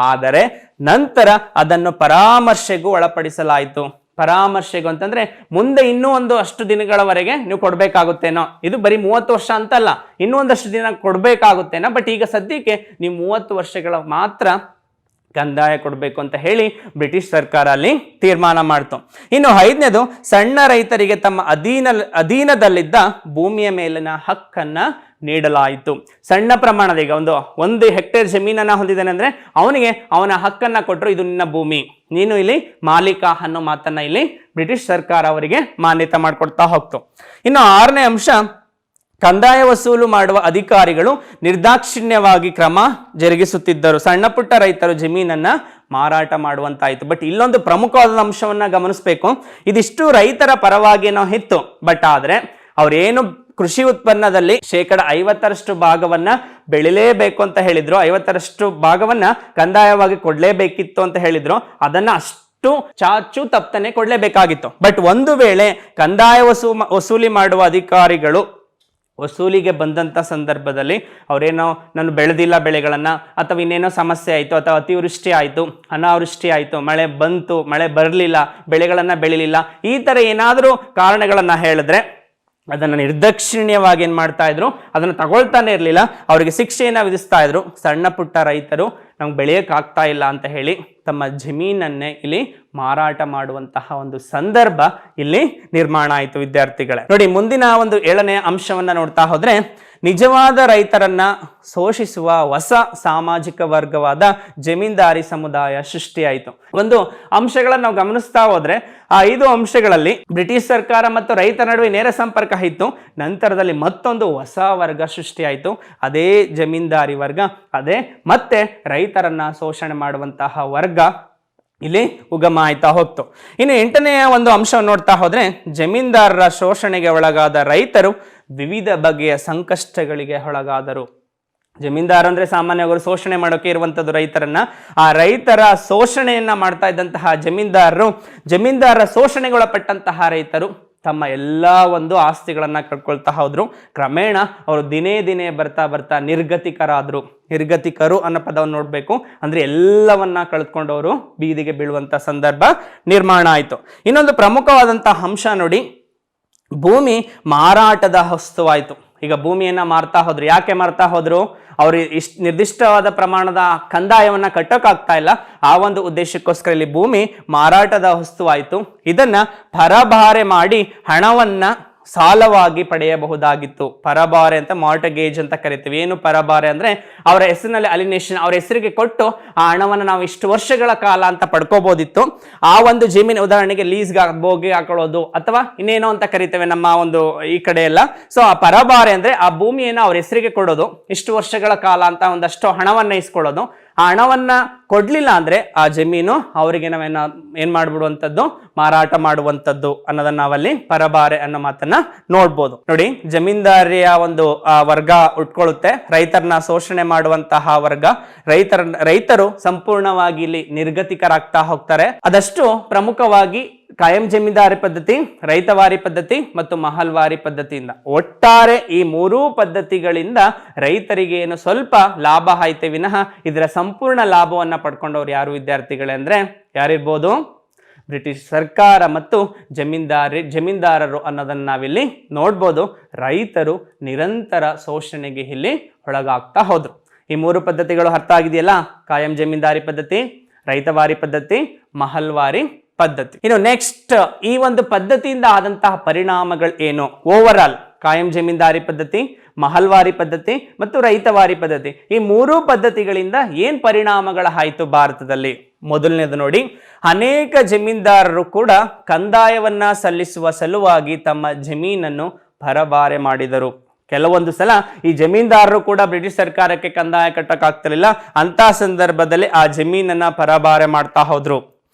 Speaker 1: ಆದರೆ ನಂತರ ಅದನ್ನು ಪರಾಮರ್ಶೆಗೂ ಒಳಪಡಿಸಲಾಯಿತು. ಪರಾಮರ್ಶೆಗೂ ಅಂತಂದ್ರೆ ಮುಂದೆ ಇನ್ನೂ ಅಷ್ಟು ದಿನಗಳವರೆಗೆ ನೀವು ಕೊಡಬೇಕಾಗುತ್ತೇನೋ, ಇದು ಬರೀ 30 ವರ್ಷ ಅಂತಲ್ಲ, ಇನ್ನೂ ಒಂದಷ್ಟು ದಿನ ಕೊಡಬೇಕಾಗುತ್ತೇನೋ, ಬಟ್ ಈಗ ಸದ್ಯಕ್ಕೆ ನೀವು 30 ವರ್ಷಗಳ ಮಾತ್ರ ಕಂದಾಯ ಕೊಡಬೇಕು ಅಂತ ಹೇಳಿ ಬ್ರಿಟಿಷ್ ಸರ್ಕಾರ ಅಲ್ಲಿ ತೀರ್ಮಾನ ಮಾಡ್ತು. ಇನ್ನು 5ನೇದು, ಸಣ್ಣ ರೈತರಿಗೆ ತಮ್ಮ ಅಧೀನದಲ್ಲಿದ್ದ ಭೂಮಿಯ ಮೇಲಿನ ಹಕ್ಕನ್ನ ನೀಡಲಾಯಿತು. ಸಣ್ಣ ಪ್ರಮಾಣದ, ಈಗ ಒಂದು ಹೆಕ್ಟೇರ್ ಜಮೀನನ್ನ ಹೊಂದಿದ್ದಾನೆ ಅಂದ್ರೆ ಅವನಿಗೆ ಅವನ ಹಕ್ಕನ್ನ ಕೊಟ್ಟರು, ಇದು ನಿನ್ನ ಭೂಮಿ, ನೀನು ಇಲ್ಲಿ ಮಾಲೀಕ ಅನ್ನೋ ಮಾತನ್ನ ಇಲ್ಲಿ ಬ್ರಿಟಿಷ್ ಸರ್ಕಾರ ಅವರಿಗೆ ಮಾನ್ಯತೆ ಮಾಡಿಕೊಡ್ತಾ ಹೋಗ್ತು. ಇನ್ನು 6ನೇ ಅಂಶ, ಕಂದಾಯ ವಸೂಲು ಮಾಡುವ ಅಧಿಕಾರಿಗಳು ನಿರ್ದಾಕ್ಷಿಣ್ಯವಾಗಿ ಕ್ರಮ ಜರುಗಿಸುತ್ತಿದ್ದರು. ಸಣ್ಣ ಪುಟ್ಟ ರೈತರು ಜಮೀನನ್ನ ಮಾರಾಟ ಮಾಡುವಂತಾಯಿತು. ಬಟ್ ಇಲ್ಲೊಂದು ಪ್ರಮುಖವಾದ ಅಂಶವನ್ನ ಗಮನಿಸಬೇಕು. ಇದಿಷ್ಟು ರೈತರ ಪರವಾಗಿ ಏನೋ ಇತ್ತು. ಬಟ್ ಆದ್ರೆ ಅವ್ರೇನು ಕೃಷಿ ಉತ್ಪನ್ನದಲ್ಲಿ 50% ಭಾಗವನ್ನ ಬೆಳಿಲೇಬೇಕು ಅಂತ ಹೇಳಿದ್ರು, 50% ಭಾಗವನ್ನ ಕಂದಾಯವಾಗಿ ಕೊಡ್ಲೇಬೇಕಿತ್ತು ಅಂತ ಹೇಳಿದ್ರು. ಅದನ್ನ ಅಷ್ಟು ಚಾಚು ತಪ್ಪನೆ ಕೊಡ್ಲೇಬೇಕಾಗಿತ್ತು. ಬಟ್ ಒಂದು ವೇಳೆ ಕಂದಾಯ ವಸೂಲಿ ಮಾಡುವ ಅಧಿಕಾರಿಗಳು ವಸೂಲಿಗೆ ಬಂದಂಥ ಸಂದರ್ಭದಲ್ಲಿ ಅವರೇನೋ ನಾನು ಬೆಳೆದಿಲ್ಲ ಬೆಳೆಗಳನ್ನು, ಅಥವಾ ಇನ್ನೇನೋ ಸಮಸ್ಯೆ ಆಯಿತು, ಅಥವಾ ಅತಿವೃಷ್ಟಿ ಆಯಿತು, ಅನಾವೃಷ್ಟಿ ಆಯಿತು, ಮಳೆ ಬಂತು, ಮಳೆ ಬರಲಿಲ್ಲ, ಬೆಳೆಗಳನ್ನು ಬೆಳಿಲಿಲ್ಲ, ಈ ಥರ ಏನಾದರೂ ಕಾರಣಗಳನ್ನು ಹೇಳಿದ್ರೆ ಅದನ್ನು ನಿರ್ದಾಕ್ಷಿಣ್ಯವಾಗಿ ಏನು ಮಾಡ್ತಾ ಇದ್ರು, ಅದನ್ನು ತಗೊಳ್ತಾನೆ ಇರಲಿಲ್ಲ, ಅವರಿಗೆ ಶಿಕ್ಷೆಯನ್ನು ವಿಧಿಸ್ತಾ ಇದ್ರು. ಸಣ್ಣ ಪುಟ್ಟ ರೈತರು ನಮ್ಗೆ ಬೆಳೆಯೋಕ್ಕಾಗ್ತಾ ಇಲ್ಲ ಅಂತ ಹೇಳಿ ತಮ್ಮ ಜಮೀನನ್ನೇ ಇಲ್ಲಿ ಮಾರಾಟ ಮಾಡುವಂತಹ ಒಂದು ಸಂದರ್ಭ ಇಲ್ಲಿ ನಿರ್ಮಾಣ ಆಯಿತು ವಿದ್ಯಾರ್ಥಿಗಳೇ. ನೋಡಿ, ಮುಂದಿನ ಒಂದು 7ನೇ ಅಂಶವನ್ನ ನೋಡ್ತಾ ಹೋದ್ರೆ, ನಿಜವಾದ ರೈತರನ್ನ ಶೋಷಿಸುವ ಹೊಸ ಸಾಮಾಜಿಕ ವರ್ಗವಾದ ಜಮೀನ್ದಾರಿ ಸಮುದಾಯ ಸೃಷ್ಟಿಯಾಯಿತು. ಒಂದು ಅಂಶಗಳನ್ನು ನಾವು ಗಮನಿಸ್ತಾ ಹೋದ್ರೆ ಆ 5 ಅಂಶಗಳಲ್ಲಿ ಬ್ರಿಟಿಷ್ ಸರ್ಕಾರ ಮತ್ತು ರೈತರ ನಡುವೆ ನೇರ ಸಂಪರ್ಕ ಇತ್ತು. ನಂತರದಲ್ಲಿ ಮತ್ತೊಂದು ಹೊಸ ವರ್ಗ ಸೃಷ್ಟಿಯಾಯಿತು, ಅದೇ ಜಮೀನ್ದಾರಿ ವರ್ಗ, ಅದೇ ಮತ್ತೆ ರೈತರನ್ನ ಶೋಷಣೆ ಮಾಡುವಂತಹ ವರ್ಗ ಇಲ್ಲಿ ಉಗಮ ಆಯ್ತಾ ಹೋಗ್ತು. ಇನ್ನು 8ನೇ ಒಂದು ಅಂಶವನ್ನು ನೋಡ್ತಾ ಹೋದ್ರೆ, ಜಮೀನ್ದಾರರ ಶೋಷಣೆಗೆ ಒಳಗಾದ ರೈತರು ವಿವಿಧ ಬಗೆಯ ಸಂಕಷ್ಟಗಳಿಗೆ ಒಳಗಾದರು. ಜಮೀನ್ದಾರ ಅಂದ್ರೆ ಸಾಮಾನ್ಯವಾಗಿ ಶೋಷಣೆ ಮಾಡೋಕೆ ಇರುವಂಥದ್ದು ರೈತರನ್ನ. ಆ ರೈತರ ಶೋಷಣೆಯನ್ನ ಮಾಡ್ತಾ ಇದ್ದಂತಹ ಜಮೀನ್ದಾರರ ಶೋಷಣೆಗೊಳಪಟ್ಟಂತಹ ರೈತರು ತಮ್ಮ ಎಲ್ಲ ಒಂದು ಆಸ್ತಿಗಳನ್ನ ಕಳ್ಕೊಳ್ತಾ ಹೋದ್ರು. ಕ್ರಮೇಣ ಅವರು ದಿನೇ ಬರ್ತಾ ನಿರ್ಗತಿಕರು ಅನ್ನೋ ಪದವನ್ನು ನೋಡ್ಬೇಕು. ಅಂದ್ರೆ ಎಲ್ಲವನ್ನ ಕಳೆದುಕೊಂಡವರು ಬೀದಿಗೆ ಬೀಳುವಂತ ಸಂದರ್ಭ ನಿರ್ಮಾಣ ಆಯಿತು. ಇನ್ನೊಂದು ಪ್ರಮುಖವಾದಂತಹ ಅಂಶ ನೋಡಿ, ಭೂಮಿ ಮಾರಾಟದ ವಸ್ತುವಾಯಿತು. ಈಗ ಭೂಮಿಯನ್ನ ಮಾರ್ತಾ ಹೋದ್ರು. ಯಾಕೆ ಮಾರ್ತಾ ಹೋದ್ರು? ಅವರು ನಿರ್ದಿಷ್ಟವಾದ ಪ್ರಮಾಣದ ಕಂದಾಯವನ್ನ ಕಟ್ಟೋಕ್ಕಾಗ್ತಾ ಇಲ್ಲ. ಆ ಒಂದು ಉದ್ದೇಶಕ್ಕೋಸ್ಕರ ಇಲ್ಲಿ ಭೂಮಿ ಮಾರಾಟದ ವಸ್ತುವಾಯಿತು. ಇದನ್ನ ಪರಭಾರೆ ಮಾಡಿ ಹಣವನ್ನ ಸಾಲವಾಗಿ ಪಡೆಯಬಹುದಾಗಿತ್ತು. ಪರಭಾರೆ ಅಂತ ಮಾರ್ಟಗೇಜ್ ಅಂತ ಕರಿತೀವಿ. ಏನು ಪರಭಾರೆ ಅಂದ್ರೆ ಅವರ ಹೆಸರಿನಲ್ಲಿ ಅಲಿನೇಷನ್, ಅವರ ಹೆಸರಿಗೆ ಕೊಟ್ಟು ಆ ಹಣವನ್ನು ನಾವು ಇಷ್ಟು ವರ್ಷಗಳ ಕಾಲ ಅಂತ ಪಡ್ಕೋಬಹುದಿತ್ತು. ಆ ಒಂದು ಜಮೀನು, ಉದಾಹರಣೆಗೆ ಲೀಸ್ಗೆ ಬೋಗಿ ಹಾಕೊಳ್ಳೋದು ಅಥವಾ ಇನ್ನೇನೋ ಅಂತ ಕರಿತೇವೆ ನಮ್ಮ ಒಂದು ಈ ಕಡೆ ಎಲ್ಲ. ಸೊ ಆ ಪರಭಾರೆ ಅಂದ್ರೆ ಆ ಭೂಮಿಯನ್ನು ಅವ್ರ ಹೆಸರಿಗೆ ಕೊಡೋದು, ಇಷ್ಟು ವರ್ಷಗಳ ಕಾಲ ಅಂತ ಒಂದಷ್ಟು ಹಣವನ್ನ ಇಸ್ಕೊಳ್ಳೋದು. ಆ ಹಣವನ್ನ ಕೊಡ್ಲಿಲ್ಲ ಅಂದ್ರೆ ಆ ಜಮೀನು ಅವರಿಗೆ ನಾವೇನ ಏನ್ ಮಾಡ್ಬಿಡುವಂಥದ್ದು, ಮಾರಾಟ ಮಾಡುವಂಥದ್ದು ಅನ್ನೋದನ್ನ ನಾವಲ್ಲಿ ಪರಭಾರೆ ಅನ್ನೋ ಮಾತನ್ನ ನೋಡ್ಬೋದು. ನೋಡಿ, ಜಮೀನ್ದಾರಿಯ ಒಂದು ವರ್ಗ ಉಟ್ಕೊಳ್ಳುತ್ತೆ, ರೈತರನ್ನ ಶೋಷಣೆ ಮಾಡುವಂತಹ ವರ್ಗ, ರೈತರು ಸಂಪೂರ್ಣವಾಗಿ ಇಲ್ಲಿ ನಿರ್ಗತಿಕರಾಗ್ತಾ ಹೋಗ್ತಾರೆ. ಅದಷ್ಟು ಪ್ರಮುಖವಾಗಿ ಕಾಯಂ ಜಮೀನ್ದಾರಿ ಪದ್ಧತಿ, ರೈತವಾರಿ ಪದ್ಧತಿ ಮತ್ತು ಮಹಲ್ವಾರಿ ಪದ್ಧತಿಯಿಂದ. ಒಟ್ಟಾರೆ ಈ ಮೂರೂ ಪದ್ಧತಿಗಳಿಂದ ರೈತರಿಗೆ ಏನು ಸ್ವಲ್ಪ ಲಾಭ ಆಯ್ತೆ ವಿನಃ ಇದರ ಸಂಪೂರ್ಣ ಲಾಭವನ್ನ ಪಡ್ಕೊಂಡವ್ರು ಯಾರು ವಿದ್ಯಾರ್ಥಿಗಳೇ ಅಂದ್ರೆ ಯಾರಿರ್ಬೋದು? ಬ್ರಿಟಿಷ್ ಸರ್ಕಾರ ಮತ್ತು ಜಮೀನ್ದಾರರು ಅನ್ನೋದನ್ನ ನಾವಿಲ್ಲಿ ನೋಡ್ಬೋದು. ರೈತರು ನಿರಂತರ ಶೋಷಣೆಗೆ ಇಲ್ಲಿ ಒಳಗಾಗ್ತಾ ಹೋದ್ರು. ಈ ಮೂರು ಪದ್ಧತಿಗಳು ಅರ್ಥ ಆಗಿದೆಯಲ್ಲ? ಕಾಯಂ ಜಮೀನ್ದಾರಿ ಪದ್ಧತಿ, ರೈತವಾರಿ ಪದ್ಧತಿ, ಮಹಲ್ವಾರಿ ಪದ್ಧತಿ. ಇನ್ನು ನೆಕ್ಸ್ಟ್ ಈ ಒಂದು ಪದ್ಧತಿಯಿಂದ ಆದಂತಹ ಪರಿಣಾಮಗಳು ಏನು? ಓವರ್ ಆಲ್ ಕಾಯಂ ಜಮೀನ್ದಾರಿ ಪದ್ಧತಿ, ಮಹಲ್ವಾರಿ ಪದ್ಧತಿ ಮತ್ತು ರೈತವಾರಿ ಪದ್ಧತಿ, ಈ ಮೂರೂ ಪದ್ಧತಿಗಳಿಂದ ಏನ್ ಪರಿಣಾಮಗಳಾಯಿತು ಭಾರತದಲ್ಲಿ? ಮೊದಲನೇದು ನೋಡಿ, ಅನೇಕ ಜಮೀನ್ದಾರರು ಕೂಡ ಕಂದಾಯವನ್ನ ಸಲ್ಲಿಸುವ ಸಲುವಾಗಿ ತಮ್ಮ ಜಮೀನನ್ನು ಪರಭಾರೆ ಮಾಡಿದರು. ಕೆಲವೊಂದು ಸಲ ಈ ಜಮೀನ್ದಾರರು ಕೂಡ ಬ್ರಿಟಿಷ್ ಸರ್ಕಾರಕ್ಕೆ ಕಂದಾಯ ಕಟ್ಟಕ್ಕಾಗ್ತಿರಲಿಲ್ಲ. ಅಂತ ಸಂದರ್ಭದಲ್ಲಿ ಆ ಜಮೀನನ್ನ ಪರಭಾರೆ ಮಾಡ್ತಾ ಹೋದ್ರು.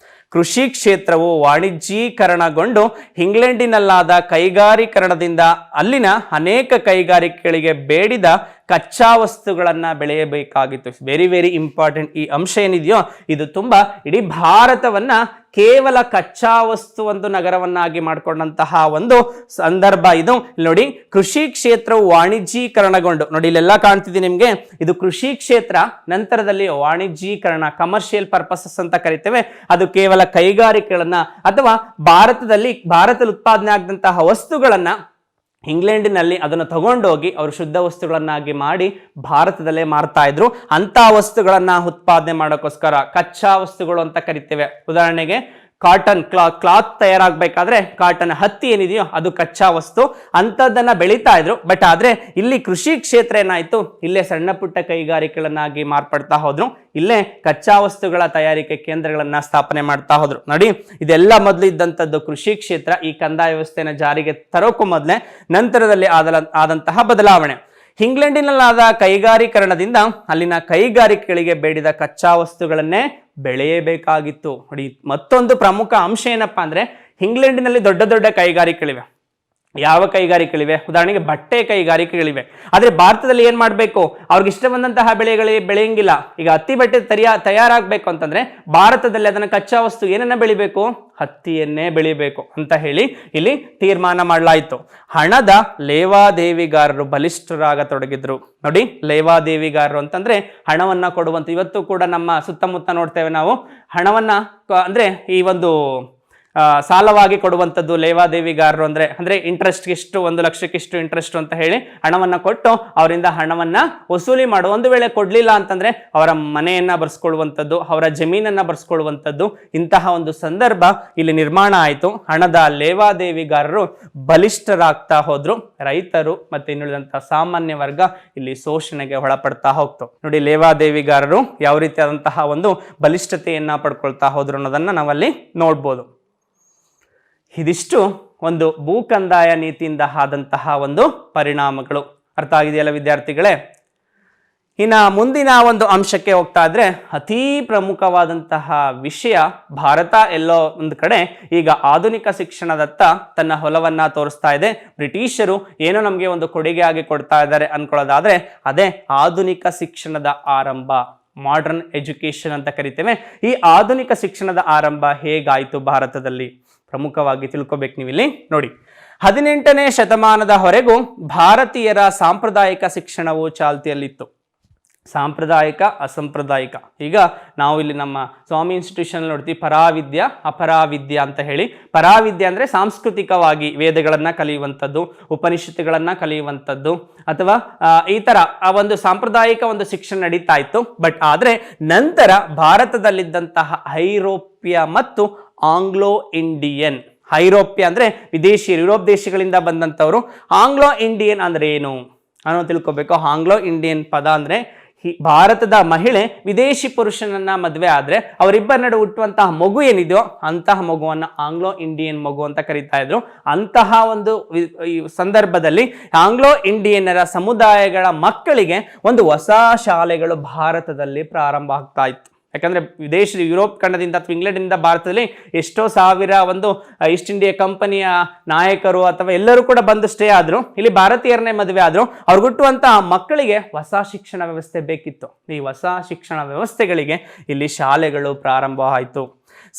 Speaker 1: ಕೃಷಿ ಕ್ಷೇತ್ರವು ವಾಣಿಜ್ಯೀಕರಣಗೊಂಡು ಇಂಗ್ಲೆಂಡಿನಲ್ಲಾದ ಕೈಗಾರೀಕರಣದಿಂದ ಅಲ್ಲಿನ ಅನೇಕ ಕೈಗಾರಿಕೆಗಳಿಗೆ ಬೇಡಿದ ಕಚ್ಚಾ ವಸ್ತುಗಳನ್ನ ಬೆಳೆಯಬೇಕಾಗಿತ್ತು. Very very important. ಈ ಅಂಶ ಏನಿದೆಯೋ ಇದು ತುಂಬಾ ಇಡೀ ಭಾರತವನ್ನ ಕೇವಲ ಕಚ್ಚಾ ವಸ್ತು ಒಂದು ನಗರವನ್ನಾಗಿ ಮಾಡಿಕೊಂಡಂತಹ ಒಂದು ಸಂದರ್ಭ ಇದು. ನೋಡಿ, ಕೃಷಿ ಕ್ಷೇತ್ರವು ವಾಣಿಜ್ಯೀಕರಣಗೊಂಡು, ನೋಡಿ ಇಲ್ಲೆಲ್ಲ ಕಾಣ್ತಿದೆ ನಿಮ್ಗೆ, ಇದು ಕೃಷಿ ಕ್ಷೇತ್ರ, ನಂತರದಲ್ಲಿ ವಾಣಿಜ್ಯೀಕರಣ, ಕಮರ್ಷಿಯಲ್ ಪರ್ಪಸಸ್ ಅಂತ ಕರಿತೇವೆ. ಅದು ಕೇವಲ ಕೈಗಾರಿಕೆಗಳನ್ನ ಅಥವಾ ಭಾರತದಲ್ಲಿ ಉತ್ಪಾದನೆ ಆಗದಂತಹ ವಸ್ತುಗಳನ್ನ ಇಂಗ್ಲೆಂಡಿನಲ್ಲಿ ಅದನ್ನು ತಗೊಂಡೋಗಿ ಅವರು ಶುದ್ಧ ವಸ್ತುಗಳನ್ನಾಗಿ ಮಾಡಿ ಭಾರತದಲ್ಲೇ ಮಾರ್ತಾ ಇದ್ರು. ಅಂತ ವಸ್ತುಗಳನ್ನ ಉತ್ಪಾದನೆ ಮಾಡೋಕ್ಕೋಸ್ಕರ ಕಚ್ಚಾ ವಸ್ತುಗಳು ಅಂತ ಕರಿತೇವೆ. ಉದಾಹರಣೆಗೆ ಕಾಟನ್ ಕ್ಲಾತ್ ತಯಾರಾಗಬೇಕಾದ್ರೆ ಕಾಟನ್ ಹತ್ತಿ ಏನಿದೆಯೋ ಅದು ಕಚ್ಚಾ ವಸ್ತು, ಅಂತದನ್ನ ಬೆಳೀತಾ ಇದ್ರು. ಬಟ್ ಆದ್ರೆ ಇಲ್ಲಿ ಕೃಷಿ ಕ್ಷೇತ್ರ ಏನಾಯ್ತು, ಇಲ್ಲೇ ಸಣ್ಣ ಪುಟ್ಟ ಕೈಗಾರಿಕೆಗಳನ್ನಾಗಿ ಮಾರ್ಪಡ್ತಾ ಹೋದ್ರು. ಇಲ್ಲೇ ಕಚ್ಚಾ ವಸ್ತುಗಳ ತಯಾರಿಕೆ ಕೇಂದ್ರಗಳನ್ನ ಸ್ಥಾಪನೆ ಮಾಡ್ತಾ ಹೋದ್ರು. ನೋಡಿ, ಇದೆಲ್ಲ ಮೊದಲು ಇದ್ದಂಥದ್ದು ಕೃಷಿ ಕ್ಷೇತ್ರ. ಈ ಕಂದಾಯ ವ್ಯವಸ್ಥೆನ ಜಾರಿಗೆ ತರೋಕ್ಕೂ ಮೊದಲೇ ನಂತರದಲ್ಲಿ ಆದಂತಹ ಬದಲಾವಣೆ. ಇಂಗ್ಲೆಂಡಿನಲ್ಲಾದ ಕೈಗಾರೀಕರಣದಿಂದ ಅಲ್ಲಿನ ಕೈಗಾರಿಕೆಗಳಿಗೆ ಬೇಡಿದ ಕಚ್ಚಾ ವಸ್ತುಗಳನ್ನೇ ಬೆಳೆಯಬೇಕಾಗಿತ್ತು. ನೋಡಿ, ಮತ್ತೊಂದು ಪ್ರಮುಖ ಅಂಶ ಏನಪ್ಪಾ ಅಂದ್ರೆ, ಇಂಗ್ಲೆಂಡಿನಲ್ಲಿ ದೊಡ್ಡ ದೊಡ್ಡ ಕೈಗಾರಿಕೆಗಳಿವೆ. ಯಾವ ಕೈಗಾರಿಕೆಗಳಿವೆ? ಉದಾಹರಣೆಗೆ ಬಟ್ಟೆ ಕೈಗಾರಿಕೆಗಳಿವೆ. ಆದ್ರೆ ಭಾರತದಲ್ಲಿ ಏನ್ ಮಾಡ್ಬೇಕು, ಅವ್ರಿಗೆ ಇಷ್ಟ ಬಂದಂತಹ ಬೆಳೆಯಂಗಿಲ್ಲ. ಈಗ ಹತ್ತಿ ಬಟ್ಟೆ ತಯಾರಾಗಬೇಕು ಅಂತಂದ್ರೆ ಭಾರತದಲ್ಲಿ ಅದನ್ನ ಕಚ್ಚಾ ವಸ್ತು ಏನನ್ನ ಬೆಳಿಬೇಕು? ಹತ್ತಿಯನ್ನೇ ಬೆಳಿಬೇಕು ಅಂತ ಹೇಳಿ ಇಲ್ಲಿ ತೀರ್ಮಾನ ಮಾಡಲಾಯಿತು. ಹಣದ ಲೇವಾದೇವಿಗಾರರು ಬಲಿಷ್ಠರಾಗತೊಡಗಿದ್ರು. ನೋಡಿ, ಲೇವಾದೇವಿಗಾರರು ಅಂತಂದ್ರೆ ಹಣವನ್ನ ಕೊಡುವಂತ. ಇವತ್ತು ಕೂಡ ನಮ್ಮ ಸುತ್ತಮುತ್ತ ನೋಡ್ತೇವೆ ನಾವು, ಹಣವನ್ನ ಅಂದ್ರೆ ಈ ಒಂದು ಸಾಲವಾಗಿ ಕೊಡುವಂಥದ್ದು ಲೇವಾದೇವಿಗಾರರು ಅಂದ್ರೆ ಇಂಟ್ರೆಸ್ಟ್ ಇಷ್ಟು, 1 ಲಕ್ಷಕ್ಕೆ ಇಷ್ಟು ಇಂಟ್ರೆಸ್ಟ್ ಅಂತ ಹೇಳಿ ಹಣವನ್ನ ಕೊಟ್ಟು ಅವರಿಂದ ಹಣವನ್ನ ವಸೂಲಿ ಮಾಡು. ಒಂದು ವೇಳೆ ಕೊಡ್ಲಿಲ್ಲ ಅಂತಂದ್ರೆ ಅವರ ಮನೆಯನ್ನ ಬರ್ಸ್ಕೊಳ್ಳುವಂಥದ್ದು, ಅವರ ಜಮೀನನ್ನ ಬರ್ಸ್ಕೊಳ್ಳುವಂಥದ್ದು, ಇಂತಹ ಒಂದು ಸಂದರ್ಭ ಇಲ್ಲಿ ನಿರ್ಮಾಣ ಆಯಿತು. ಹಣದ ಲೇವಾದೇವಿಗಾರರು ಬಲಿಷ್ಠರಾಗ್ತಾ ಹೋದ್ರು. ರೈತರು ಮತ್ತೆ ಇನ್ನುಳಿದಂತಹ ಸಾಮಾನ್ಯ ವರ್ಗ ಇಲ್ಲಿ ಶೋಷಣೆಗೆ ಒಳಪಡ್ತಾ ಹೋಗ್ತು. ನೋಡಿ, ಲೇವಾದೇವಿಗಾರರು ಯಾವ ರೀತಿಯಾದಂತಹ ಒಂದು ಬಲಿಷ್ಠತೆಯನ್ನ ಪಡ್ಕೊಳ್ತಾ ಹೋದ್ರು ಅನ್ನೋದನ್ನ ನಾವಲ್ಲಿ ನೋಡ್ಬೋದು. ಇದಿಷ್ಟು ಒಂದು ಭೂ ಕಂದಾಯ ನೀತಿಯಿಂದ ಆದಂತಹ ಒಂದು ಪರಿಣಾಮಗಳು. ಅರ್ಥ ಆಗಿದೆಯಲ್ಲ ವಿದ್ಯಾರ್ಥಿಗಳೇ? ಇನ್ನು ಮುಂದಿನ ಒಂದು ಅಂಶಕ್ಕೆ ಹೋಗ್ತಾ ಇದ್ರೆ, ಅತೀ ಪ್ರಮುಖವಾದಂತಹ ವಿಷಯ, ಭಾರತ ಎಲ್ಲೋ ಒಂದು ಕಡೆ ಈಗ ಆಧುನಿಕ ಶಿಕ್ಷಣದತ್ತ ತನ್ನ ಹೊಲವನ್ನ ತೋರಿಸ್ತಾ ಇದೆ. ಬ್ರಿಟಿಷರು ಏನೋ ನಮಗೆ ಒಂದು ಕೊಡುಗೆ ಆಗಿ ಕೊಡ್ತಾ ಇದ್ದಾರೆ ಅನ್ಕೊಳ್ಳೋದಾದ್ರೆ ಅದೇ ಆಧುನಿಕ ಶಿಕ್ಷಣದ ಆರಂಭ, ಮಾಡರ್ನ್ ಎಜುಕೇಶನ್ ಅಂತ ಕರಿತೇವೆ. ಈ ಆಧುನಿಕ ಶಿಕ್ಷಣದ ಆರಂಭ ಹೇಗಾಯಿತು ಭಾರತದಲ್ಲಿ? ಪ್ರಮುಖವಾಗಿ ತಿಳ್ಕೊಬೇಕು ನೀವಿಲ್ಲಿ. ನೋಡಿ, 18ನೇ ಶತಮಾನದ ಹೊರೆಗೂ ಭಾರತೀಯರ ಸಾಂಪ್ರದಾಯಿಕ ಶಿಕ್ಷಣವು ಚಾಲ್ತಿಯಲ್ಲಿತ್ತು. ಸಾಂಪ್ರದಾಯಿಕ, ಅಸಾಂಪ್ರದಾಯಿಕ. ಈಗ ನಾವು ಇಲ್ಲಿ ನಮ್ಮ ಸ್ವಾಮಿ ಇನ್ಸ್ಟಿಟ್ಯೂಷನ್ ನೋಡ್ತೀವಿ ಪರಾವಿದ್ಯಾ ಅಪರಾವಿದ್ಯಾ ಅಂತ ಹೇಳಿ. ಪರಾವಿದ್ಯಾ ಅಂದ್ರೆ ಸಾಂಸ್ಕೃತಿಕವಾಗಿ ವೇದಗಳನ್ನ ಕಲಿಯುವಂಥದ್ದು, ಉಪನಿಷತ್ತುಗಳನ್ನ ಕಲಿಯುವಂಥದ್ದು, ಅಥವಾ ಈ ತರ ಆ ಒಂದು ಸಾಂಪ್ರದಾಯಿಕ ಒಂದು ಶಿಕ್ಷಣ ನಡೀತಾ ಇತ್ತು. ಬಟ್ ಆದ್ರೆ ನಂತರ ಭಾರತದಲ್ಲಿದ್ದಂತಹ ಐರೋಪ್ಯ ಮತ್ತು ಆಂಗ್ಲೋ ಇಂಡಿಯನ್, ಐರೋಪ್ಯ ಅಂದ್ರೆ ವಿದೇಶಿಯರು, ಯುರೋಪ್ ದೇಶಗಳಿಂದ ಬಂದಂಥವ್ರು. ಆಂಗ್ಲೋ ಇಂಡಿಯನ್ ಅಂದ್ರೆ ಏನು ಅನ್ನೋ ತಿಳ್ಕೊಬೇಕು. ಆಂಗ್ಲೋ ಇಂಡಿಯನ್ ಪದ ಅಂದ್ರೆ ಭಾರತದ ಮಹಿಳೆ ವಿದೇಶಿ ಪುರುಷನನ್ನ ಮದುವೆ ಆದ್ರೆ ಅವರಿಬ್ಬರ ನಡು ಹುಟ್ಟುವಂತಹ ಮಗು ಏನಿದೆಯೋ ಅಂತಹ ಮಗುವನ್ನ ಆಂಗ್ಲೋ ಇಂಡಿಯನ್ ಮಗು ಅಂತ ಕರೀತಾ ಇದ್ರು. ಅಂತಹ ಒಂದು ಸಂದರ್ಭದಲ್ಲಿ ಆಂಗ್ಲೋ ಇಂಡಿಯನ್ನರ ಸಮುದಾಯಗಳ ಮಕ್ಕಳಿಗೆ ಒಂದು ಹೊಸ ಶಾಲೆಗಳು ಭಾರತದಲ್ಲಿ ಪ್ರಾರಂಭ ಆಗ್ತಾ ಇತ್ತು. ಯಾಕಂದ್ರೆ ವಿದೇಶ ಯುರೋಪ್ ಖಂಡದಿಂದ ಅಥವಾ ಇಂಗ್ಲೆಂಡಿಂದ ಭಾರತದಲ್ಲಿ ಎಷ್ಟೋ ಸಾವಿರ ಒಂದು ಈಸ್ಟ್ ಇಂಡಿಯಾ ಕಂಪನಿಯ ನಾಯಕರು ಅಥವಾ ಎಲ್ಲರೂ ಕೂಡ ಬಂದು ಸ್ಟೇ ಆದ್ರು, ಇಲ್ಲಿ ಭಾರತೀಯರನ್ನೇ ಮದುವೆ ಆದ್ರು. ಅವ್ರಿಗೆ ಹುಟ್ಟುವಂತಹ ಮಕ್ಕಳಿಗೆ ಹೊಸ ಶಿಕ್ಷಣ ವ್ಯವಸ್ಥೆ ಬೇಕಿತ್ತು. ಈ ಹೊಸ ಶಿಕ್ಷಣ ವ್ಯವಸ್ಥೆಗಳಿಗೆ ಇಲ್ಲಿ ಶಾಲೆಗಳು ಪ್ರಾರಂಭ ಆಯಿತು.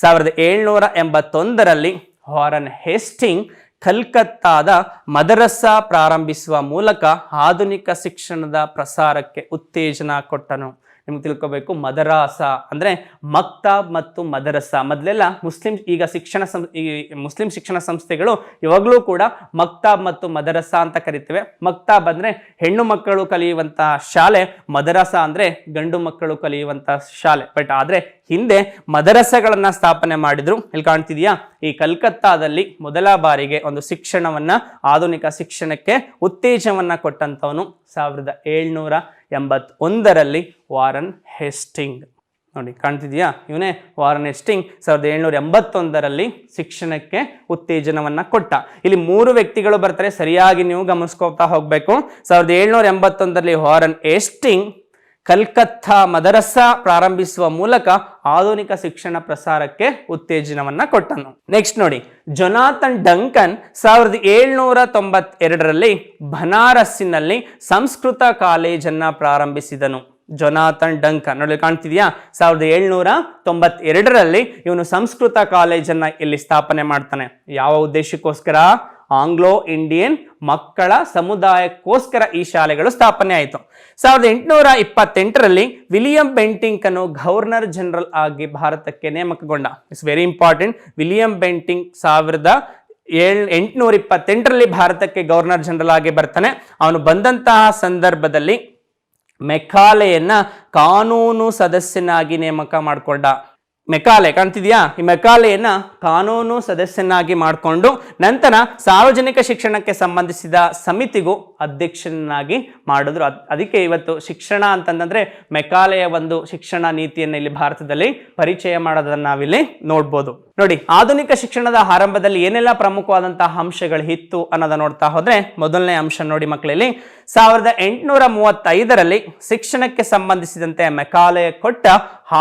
Speaker 1: 1781ರಲ್ಲಿ ವಾರನ್ ಹೇಸ್ಟಿಂಗ್ ಕಲ್ಕತ್ತಾದ ಮದರಸಾ ಪ್ರಾರಂಭಿಸುವ ಮೂಲಕ ಆಧುನಿಕ ಶಿಕ್ಷಣದ ಪ್ರಸಾರಕ್ಕೆ ಉತ್ತೇಜನ ಕೊಟ್ಟನು. ನಿಮ್ಗೆ ತಿಳ್ಕೋಬೇಕು, ಮದರಾಸ ಅಂದರೆ ಮಕ್ತಾಬ್ ಮತ್ತು ಮದರಸ. ಮೊದಲೆಲ್ಲ ಈಗ ಮುಸ್ಲಿಂ ಶಿಕ್ಷಣ ಸಂಸ್ಥೆಗಳು ಇವಾಗಲೂ ಕೂಡ ಮಕ್ತಾಬ್ ಮತ್ತು ಮದರಸ ಅಂತ ಕರಿತೇವೆ. ಮಕ್ತಾಬ್ ಅಂದರೆ ಹೆಣ್ಣು ಮಕ್ಕಳು ಕಲಿಯುವಂತಹ ಶಾಲೆ, ಮದರಸ ಅಂದರೆ ಗಂಡು ಮಕ್ಕಳು ಕಲಿಯುವಂತಹ ಶಾಲೆ. ಬಟ್ ಆದರೆ ಹಿಂದೆ ಮದರಸಗಳನ್ನ ಸ್ಥಾಪನೆ ಮಾಡಿದ್ರು. ಇಲ್ಲಿ ಕಾಣ್ತಿದೆಯಾ, ಈ ಕಲ್ಕತ್ತಾದಲ್ಲಿ ಮೊದಲ ಬಾರಿಗೆ ಒಂದು ಶಿಕ್ಷಣವನ್ನ, ಆಧುನಿಕ ಶಿಕ್ಷಣಕ್ಕೆ ಉತ್ತೇಜನವನ್ನ ಕೊಟ್ಟಂತವನು 1781ರಲ್ಲಿ ವಾರನ್ ಹೇಸ್ಟಿಂಗ್. ನೋಡಿ ಕಾಣ್ತಿದೆಯಾ, ಇವನೇ ವಾರನ್ ಹೇಸ್ಟಿಂಗ್ 1781ರಲ್ಲಿ ಶಿಕ್ಷಣಕ್ಕೆ ಉತ್ತೇಜನವನ್ನ ಕೊಟ್ಟ. ಇಲ್ಲಿ 3 ವ್ಯಕ್ತಿಗಳು ಬರ್ತಾರೆ, ಸರಿಯಾಗಿ ನೀವು ಗಮನಿಸ್ಕೋತಾ ಹೋಗ್ಬೇಕು. 1781ರಲ್ಲಿ ವಾರನ್ ಹೇಸ್ಟಿಂಗ್ ಕಲ್ಕತ್ತಾ ಮದರಸಾ ಪ್ರಾರಂಭಿಸುವ ಮೂಲಕ ಆಧುನಿಕ ಶಿಕ್ಷಣ ಪ್ರಸಾರಕ್ಕೆ ಉತ್ತೇಜನವನ್ನ ಕೊಟ್ಟನು. ನೆಕ್ಸ್ಟ್ ನೋಡಿ, ಜೊನಾಥನ್ ಡಂಕನ್ 1792ರಲ್ಲಿ ಬನಾರಸ್ಸಿನಲ್ಲಿ ಸಂಸ್ಕೃತ ಕಾಲೇಜನ್ನ ಪ್ರಾರಂಭಿಸಿದನು. ಜೊನಾಥನ್ ಡಂಕನ್ ನೋಡಿ ಕಾಣ್ತಿದ್ಯಾ, 1792ರಲ್ಲಿ ಇವನು ಸಂಸ್ಕೃತ ಕಾಲೇಜನ್ನ ಇಲ್ಲಿ ಸ್ಥಾಪನೆ ಮಾಡ್ತಾನೆ. ಯಾವ ಉದ್ದೇಶಕ್ಕೋಸ್ಕರ? ಆಂಗ್ಲೋ ಇಂಡಿಯನ್ ಮಕ್ಕಳ ಸಮುದಾಯಕ್ಕೋಸ್ಕರ ಈ ಶಾಲೆಗಳು ಸ್ಥಾಪನೆ ಆಯಿತು. 1828ರಲ್ಲಿ ವಿಲಿಯಂ ಬೆಂಟಿಂಕ್ ಅನ್ನು ಗವರ್ನರ್ ಜನರಲ್ ಆಗಿ ಭಾರತಕ್ಕೆ ನೇಮಕಗೊಂಡ. It's very important. William Bentinck 1828ರಲ್ಲಿ ಭಾರತಕ್ಕೆ ಗವರ್ನರ್ ಜನರಲ್ ಆಗಿ ಬರ್ತಾನೆ. ಅವನು ಬಂದಂತಹ ಸಂದರ್ಭದಲ್ಲಿ ಮೆಕಾಲೆಯನ್ನ ಕಾನೂನು ಸದಸ್ಯನಾಗಿ ನೇಮಕ ಮಾಡಿಕೊಂಡ. ಮೆಕಾಲೆ ಕಾಣ್ತಿದ್ಯಾ, ಈ ಮೆಕಾಲೆಯನ್ನ ಕಾನೂನು ಸದಸ್ಯನಾಗಿ ಮಾಡಿಕೊಂಡು ನಂತರ ಸಾರ್ವಜನಿಕ ಶಿಕ್ಷಣಕ್ಕೆ ಸಂಬಂಧಿಸಿದ ಸಮಿತಿಗೂ ಅಧ್ಯಕ್ಷನಾಗಿ ಮಾಡಿದ್ರು. ಅದಕ್ಕೆ ಇವತ್ತು ಶಿಕ್ಷಣ ಅಂತಂದ್ರೆ ಮೆಕಾಲೆಯ ಒಂದು ಶಿಕ್ಷಣ ನೀತಿಯನ್ನು ಇಲ್ಲಿ ಭಾರತದಲ್ಲಿ ಪರಿಚಯ ಮಾಡೋದನ್ನ ನಾವಿಲ್ಲಿ ನೋಡ್ಬೋದು. ನೋಡಿ, ಆಧುನಿಕ ಶಿಕ್ಷಣದ ಆರಂಭದಲ್ಲಿ ಏನೆಲ್ಲ ಪ್ರಮುಖವಾದಂತಹ ಅಂಶಗಳು ಇತ್ತು ಅನ್ನೋದನ್ನ ನೋಡ್ತಾ ಹೋದ್ರೆ, ಮೊದಲನೇ ಅಂಶ ನೋಡಿ ಮಕ್ಕಳಲ್ಲಿ, 1835ರಲ್ಲಿ ಶಿಕ್ಷಣಕ್ಕೆ ಸಂಬಂಧಿಸಿದಂತೆ ಮೆಕಾಲೆ ಕೊಟ್ಟ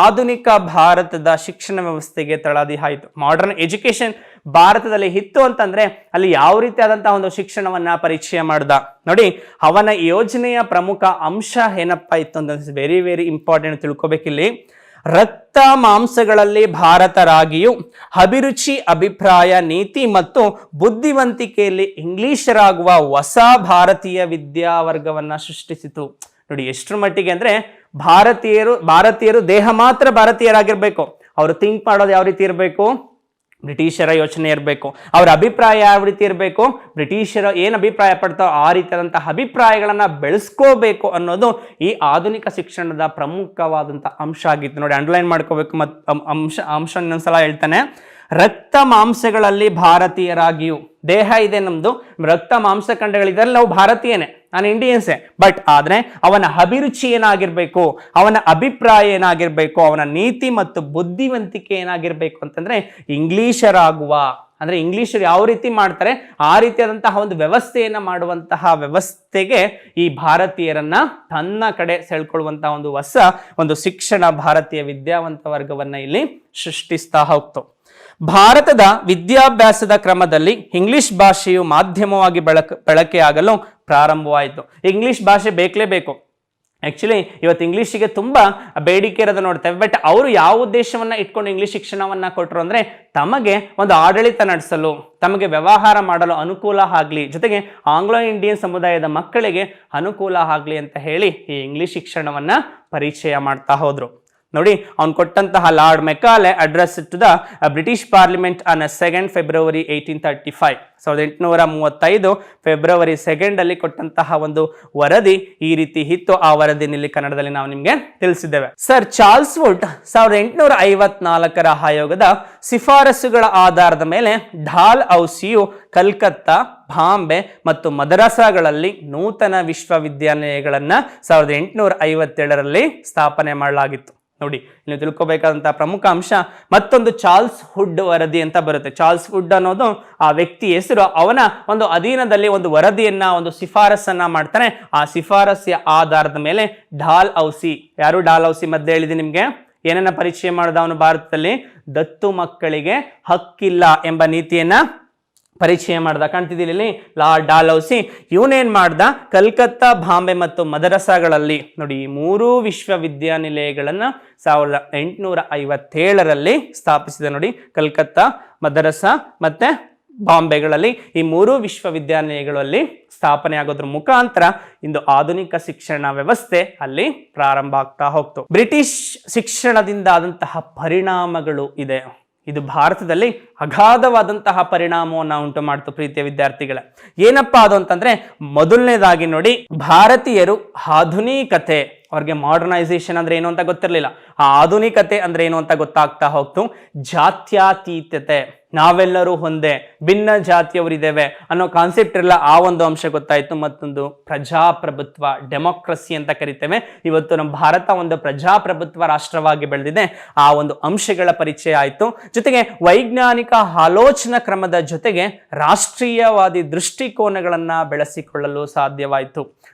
Speaker 1: ಆಧುನಿಕ ಭಾರತದ ಶಿಕ್ಷಣ ವ್ಯವಸ್ಥೆಗೆ ತಳದಿ ಆಯಿತು. ಮಾಡರ್ನ್ ಎಜುಕೇಶನ್ ಭಾರತದಲ್ಲಿ ಇತ್ತು ಅಂತಂದ್ರೆ ಅಲ್ಲಿ ಯಾವ ರೀತಿಯಾದಂತಹ ಒಂದು ಶಿಕ್ಷಣವನ್ನ ಪರಿಚಯ ಮಾಡ್ದ ನೋಡಿ. ಅವನ ಯೋಜನೆಯ ಪ್ರಮುಖ ಅಂಶ ಏನಪ್ಪಾ ಇತ್ತು ಅಂತ ವೆರಿ ವೆರಿ ಇಂಪಾರ್ಟೆಂಟ್ ತಿಳ್ಕೊಬೇಕಿಲ್ಲಿ. ರಕ್ತ ಮಾಂಸಗಳಲ್ಲಿ ಭಾರತರಾಗಿಯೂ ಅಭಿರುಚಿ, ಅಭಿಪ್ರಾಯ, ನೀತಿ ಮತ್ತು ಬುದ್ಧಿವಂತಿಕೆಯಲ್ಲಿ ಇಂಗ್ಲಿಷರಾಗುವ ಹೊಸ ಭಾರತೀಯ ವಿದ್ಯಾವರ್ಗವನ್ನ ಸೃಷ್ಟಿಸಿತು. ನೋಡಿ ಎಷ್ಟರ ಮಟ್ಟಿಗೆ ಅಂದ್ರೆ ಭಾರತೀಯರು ದೇಹ ಮಾತ್ರ ಭಾರತೀಯರಾಗಿರ್ಬೇಕು. ಅವರು ಥಿಂಕ್ ಮಾಡೋದು ಯಾವ ರೀತಿ ಇರಬೇಕು? ಬ್ರಿಟಿಷರ ಯೋಚನೆ ಇರಬೇಕು. ಅವರ ಅಭಿಪ್ರಾಯ ಯಾವ ರೀತಿ ಇರಬೇಕು? ಬ್ರಿಟಿಷರ ಏನು ಅಭಿಪ್ರಾಯ ಪಡ್ತಾರೋ ಆ ರೀತಿಯಾದಂತಹ ಅಭಿಪ್ರಾಯಗಳನ್ನ ಬೆಳೆಸ್ಕೋಬೇಕು ಅನ್ನೋದು ಈ ಆಧುನಿಕ ಶಿಕ್ಷಣದ ಪ್ರಮುಖವಾದಂತಹ ಅಂಶ ಆಗಿತ್ತು. ನೋಡಿ ಅಂಡರ್ಲೈನ್ ಮಾಡ್ಕೋಬೇಕು. ಅಂಶ ಇನ್ನೊಂದ್ಸಲ ಹೇಳ್ತಾನೆ. ರಕ್ತ ಮಾಂಸಗಳಲ್ಲಿ ಭಾರತೀಯರಾಗಿಯೂ, ದೇಹ ಇದೆ ನಮ್ದು, ರಕ್ತ ಮಾಂಸಖಂಡಗಳಿದ್ದಾರೆ, ನಾವು ಭಾರತೀಯನೇ, ನಾನು ಇಂಡಿಯನ್ಸೇ. ಬಟ್ ಆದ್ರೆ ಅವನ ಅಭಿರುಚಿ ಏನಾಗಿರ್ಬೇಕು, ಅವನ ಅಭಿಪ್ರಾಯ ಏನಾಗಿರ್ಬೇಕು, ಅವನ ನೀತಿ ಮತ್ತು ಬುದ್ಧಿವಂತಿಕೆ ಏನಾಗಿರ್ಬೇಕು ಅಂತಂದ್ರೆ ಇಂಗ್ಲಿಷರಾಗುವ, ಅಂದ್ರೆ ಇಂಗ್ಲಿಷರು ಯಾವ ರೀತಿ ಮಾಡ್ತಾರೆ ಆ ರೀತಿಯಾದಂತಹ ಒಂದು ವ್ಯವಸ್ಥೆಯನ್ನ ಮಾಡುವಂತಹ ವ್ಯವಸ್ಥೆಗೆ ಈ ಭಾರತೀಯರನ್ನ ತನ್ನ ಕಡೆ ಸೆಳ್ಕೊಳ್ಳುವಂತಹ ಒಂದು ಹೊಸ ಒಂದು ಶಿಕ್ಷಣ ಭಾರತೀಯ ವಿದ್ಯಾವಂತ ವರ್ಗವನ್ನ ಇಲ್ಲಿ ಸೃಷ್ಟಿಸ್ತಾ ಹೋಗ್ತು. ಭಾರತದ ವಿದ್ಯಾಭ್ಯಾಸದ ಕ್ರಮದಲ್ಲಿ ಇಂಗ್ಲಿಷ್ ಭಾಷೆಯು ಮಾಧ್ಯಮವಾಗಿ ಬಳಕೆಯಾಗಲು ಪ್ರಾರಂಭವಾಯಿತು. ಇಂಗ್ಲಿಷ್ ಭಾಷೆ ಬೇಕಲೇಬೇಕು. ಆಕ್ಚುಲಿ ಇವತ್ತು ಇಂಗ್ಲಿಷಿಗೆ ತುಂಬಾ ಬೇಡಿಕೆ ಇರೋದು ನೋಡ್ತೇವೆ. ಬಟ್ ಅವರು ಯಾವ ಉದ್ದೇಶವನ್ನ ಇಟ್ಕೊಂಡು ಇಂಗ್ಲಿಷ್ ಶಿಕ್ಷಣವನ್ನ ಕೊಟ್ಟರು ಅಂದ್ರೆ ತಮಗೆ ಒಂದು ಆಡಳಿತ ನಡೆಸಲು, ತಮಗೆ ವ್ಯವಹಾರ ಮಾಡಲು ಅನುಕೂಲ ಆಗ್ಲಿ, ಜೊತೆಗೆ ಆಂಗ್ಲೋ ಇಂಡಿಯನ್ ಸಮುದಾಯದ ಮಕ್ಕಳಿಗೆ ಅನುಕೂಲ ಆಗ್ಲಿ ಅಂತ ಹೇಳಿ ಈ ಇಂಗ್ಲಿಷ್ ಶಿಕ್ಷಣವನ್ನ ಪರಿಚಯ ಮಾಡ್ತಾ ಹೋದ್ರು. ನೋಡಿ, ಅವನು ಕೊಟ್ಟಂತಹ Lord Macaulay address to the British parliament on 2 February 1835, 1835 February 2 ಕೊಟ್ಟಂತಹ ಒಂದು ವರದಿ ಈ ರೀತಿ ಇತ್ತು. ಆ ವರದಿನಲ್ಲಿ ಕನ್ನಡದಲ್ಲಿ ನಾವು ನಿಮಗೆ ತಿಳಿಸಿದ್ದೇವೆ. ಸರ್ ಚಾರ್ಲ್ಸ್ ವುಡ್ 1854ರ ಆಯೋಗದ ಶಿಫಾರಸುಗಳ ಆಧಾರದ ಮೇಲೆ ಡಾಲ್ ಹೌಸಿಯು ಕಲ್ಕತ್ತಾ, ಬಾಂಬೆ ಮತ್ತು ಮದರಸಾಗಳಲ್ಲಿ ನೂತನ ವಿಶ್ವವಿದ್ಯಾಲಯಗಳನ್ನ 1857ರಲ್ಲಿ ಸ್ಥಾಪನೆ ಮಾಡಲಾಗಿತ್ತು. ನೋಡಿ, ನೀವು ತಿಳ್ಕೊಬೇಕಾದಂತಹ ಪ್ರಮುಖ ಅಂಶ ಮತ್ತೊಂದು ಚಾರ್ಲ್ಸ್ ವುಡ್ ವರದಿ ಅಂತ ಬರುತ್ತೆ. ಚಾರ್ಲ್ಸ್ ವುಡ್ ಅನ್ನೋದು ಆ ವ್ಯಕ್ತಿ ಹೆಸರು. ಅವನ ಒಂದು ಅಧೀನದಲ್ಲಿ ಒಂದು ವರದಿಯನ್ನ, ಒಂದು ಶಿಫಾರಸನ್ನ ಮಾಡ್ತಾನೆ. ಆ ಶಿಫಾರಸ್ಸಿನ ಆಧಾರದ ಮೇಲೆ ಡಾಲ್ ಹೌಸಿ, ಯಾರು ಡಾಲ್ ಹೌಸಿ ಮಧ್ಯೆ ಹೇಳಿದೆ ನಿಮ್ಗೆ, ಏನನ್ನ ಪರಿಚಯ ಮಾಡಿದ ಅವನು ಭಾರತದಲ್ಲಿ? ದತ್ತು ಮಕ್ಕಳಿಗೆ ಹಕ್ಕಿಲ್ಲ ಎಂಬ ನೀತಿಯನ್ನ ಪರಿಚಯ ಮಾಡ್ದ. ಕಾಣ್ತಿದ್ದೀರಿ ಇಲ್ಲಿ ಲಾರ್ಡ್ ಡಾಲ್ ಹೌಸಿ. ಇವನೇನ್ ಮಾಡ್ದ? ಕಲ್ಕತ್ತಾ, ಬಾಂಬೆ ಮತ್ತು ಮದರಸಾಗಳಲ್ಲಿ ನೋಡಿ ಈ 3 ವಿಶ್ವವಿದ್ಯಾನಿಲಯಗಳನ್ನ 1857ರಲ್ಲಿ ಸ್ಥಾಪಿಸಿದ. ನೋಡಿ, ಕಲ್ಕತ್ತಾ, ಮದರಸ ಮತ್ತೆ ಬಾಂಬೆಗಳಲ್ಲಿ ಈ 3 ವಿಶ್ವವಿದ್ಯಾನಿಲಯಗಳಲ್ಲಿ ಸ್ಥಾಪನೆ ಆಗೋದ್ರ ಮುಖಾಂತರ ಇಂದು ಆಧುನಿಕ ಶಿಕ್ಷಣ ವ್ಯವಸ್ಥೆ ಅಲ್ಲಿ ಪ್ರಾರಂಭ ಆಗ್ತಾ ಹೋಗ್ತು. ಬ್ರಿಟಿಷ್ ಶಿಕ್ಷಣದಿಂದ ಆದಂತಹ ಪರಿಣಾಮಗಳು ಇದೆ. ಇದು ಭಾರತದಲ್ಲಿ ಅಗಾಧವಾದಂತಹ ಪರಿಣಾಮವನ್ನು ಉಂಟು ಮಾಡ್ತು ಪ್ರೀತಿಯ ವಿದ್ಯಾರ್ಥಿಗಳೇ. ಏನಪ್ಪಾ ಅದು ಅಂತಂದ್ರೆ, ಮೊದಲನೇದಾಗಿ ನೋಡಿ, ಭಾರತೀಯರು ಆಧುನಿಕತೆ, ಅವ್ರಿಗೆ ಮಾಡರ್ನೈಸೇಷನ್ ಅಂದ್ರೆ ಏನು ಅಂತ ಗೊತ್ತಿರಲಿಲ್ಲ. ಆ ಆಧುನಿಕತೆ ಅಂದ್ರೆ ಏನು ಅಂತ ಗೊತ್ತಾಗ್ತಾ ಹೋಗ್ತು. ಜಾತ್ಯತೀತತೆ, ನಾವೆಲ್ಲರೂ ಒಂದೇ, ಭಿನ್ನ ಜಾತಿಯವರಿದ್ದೇವೆ ಅನ್ನೋ ಕಾನ್ಸೆಪ್ಟ್ ಇರಲ್ಲ, ಆ ಒಂದು ಅಂಶ ಗೊತ್ತಾಯ್ತು. ಮತ್ತೊಂದು ಪ್ರಜಾಪ್ರಭುತ್ವ, ಡೆಮೋಕ್ರಸಿ ಅಂತ ಕರಿತೇವೆ. ಇವತ್ತು ನಮ್ಮ ಭಾರತ ಒಂದು ಪ್ರಜಾಪ್ರಭುತ್ವ ರಾಷ್ಟ್ರವಾಗಿ ಬೆಳೆದಿದೆ. ಆ ಒಂದು ಅಂಶಗಳ ಪರಿಚಯ ಆಯಿತು. ಜೊತೆಗೆ ವೈಜ್ಞಾನಿಕ ಆಲೋಚನಾ ಕ್ರಮದ ಜೊತೆಗೆ ರಾಷ್ಟ್ರೀಯವಾದಿ ದೃಷ್ಟಿಕೋನಗಳನ್ನ ಬೆಳೆಸಿಕೊಳ್ಳಲು ಸಾಧ್ಯವಾಯಿತು.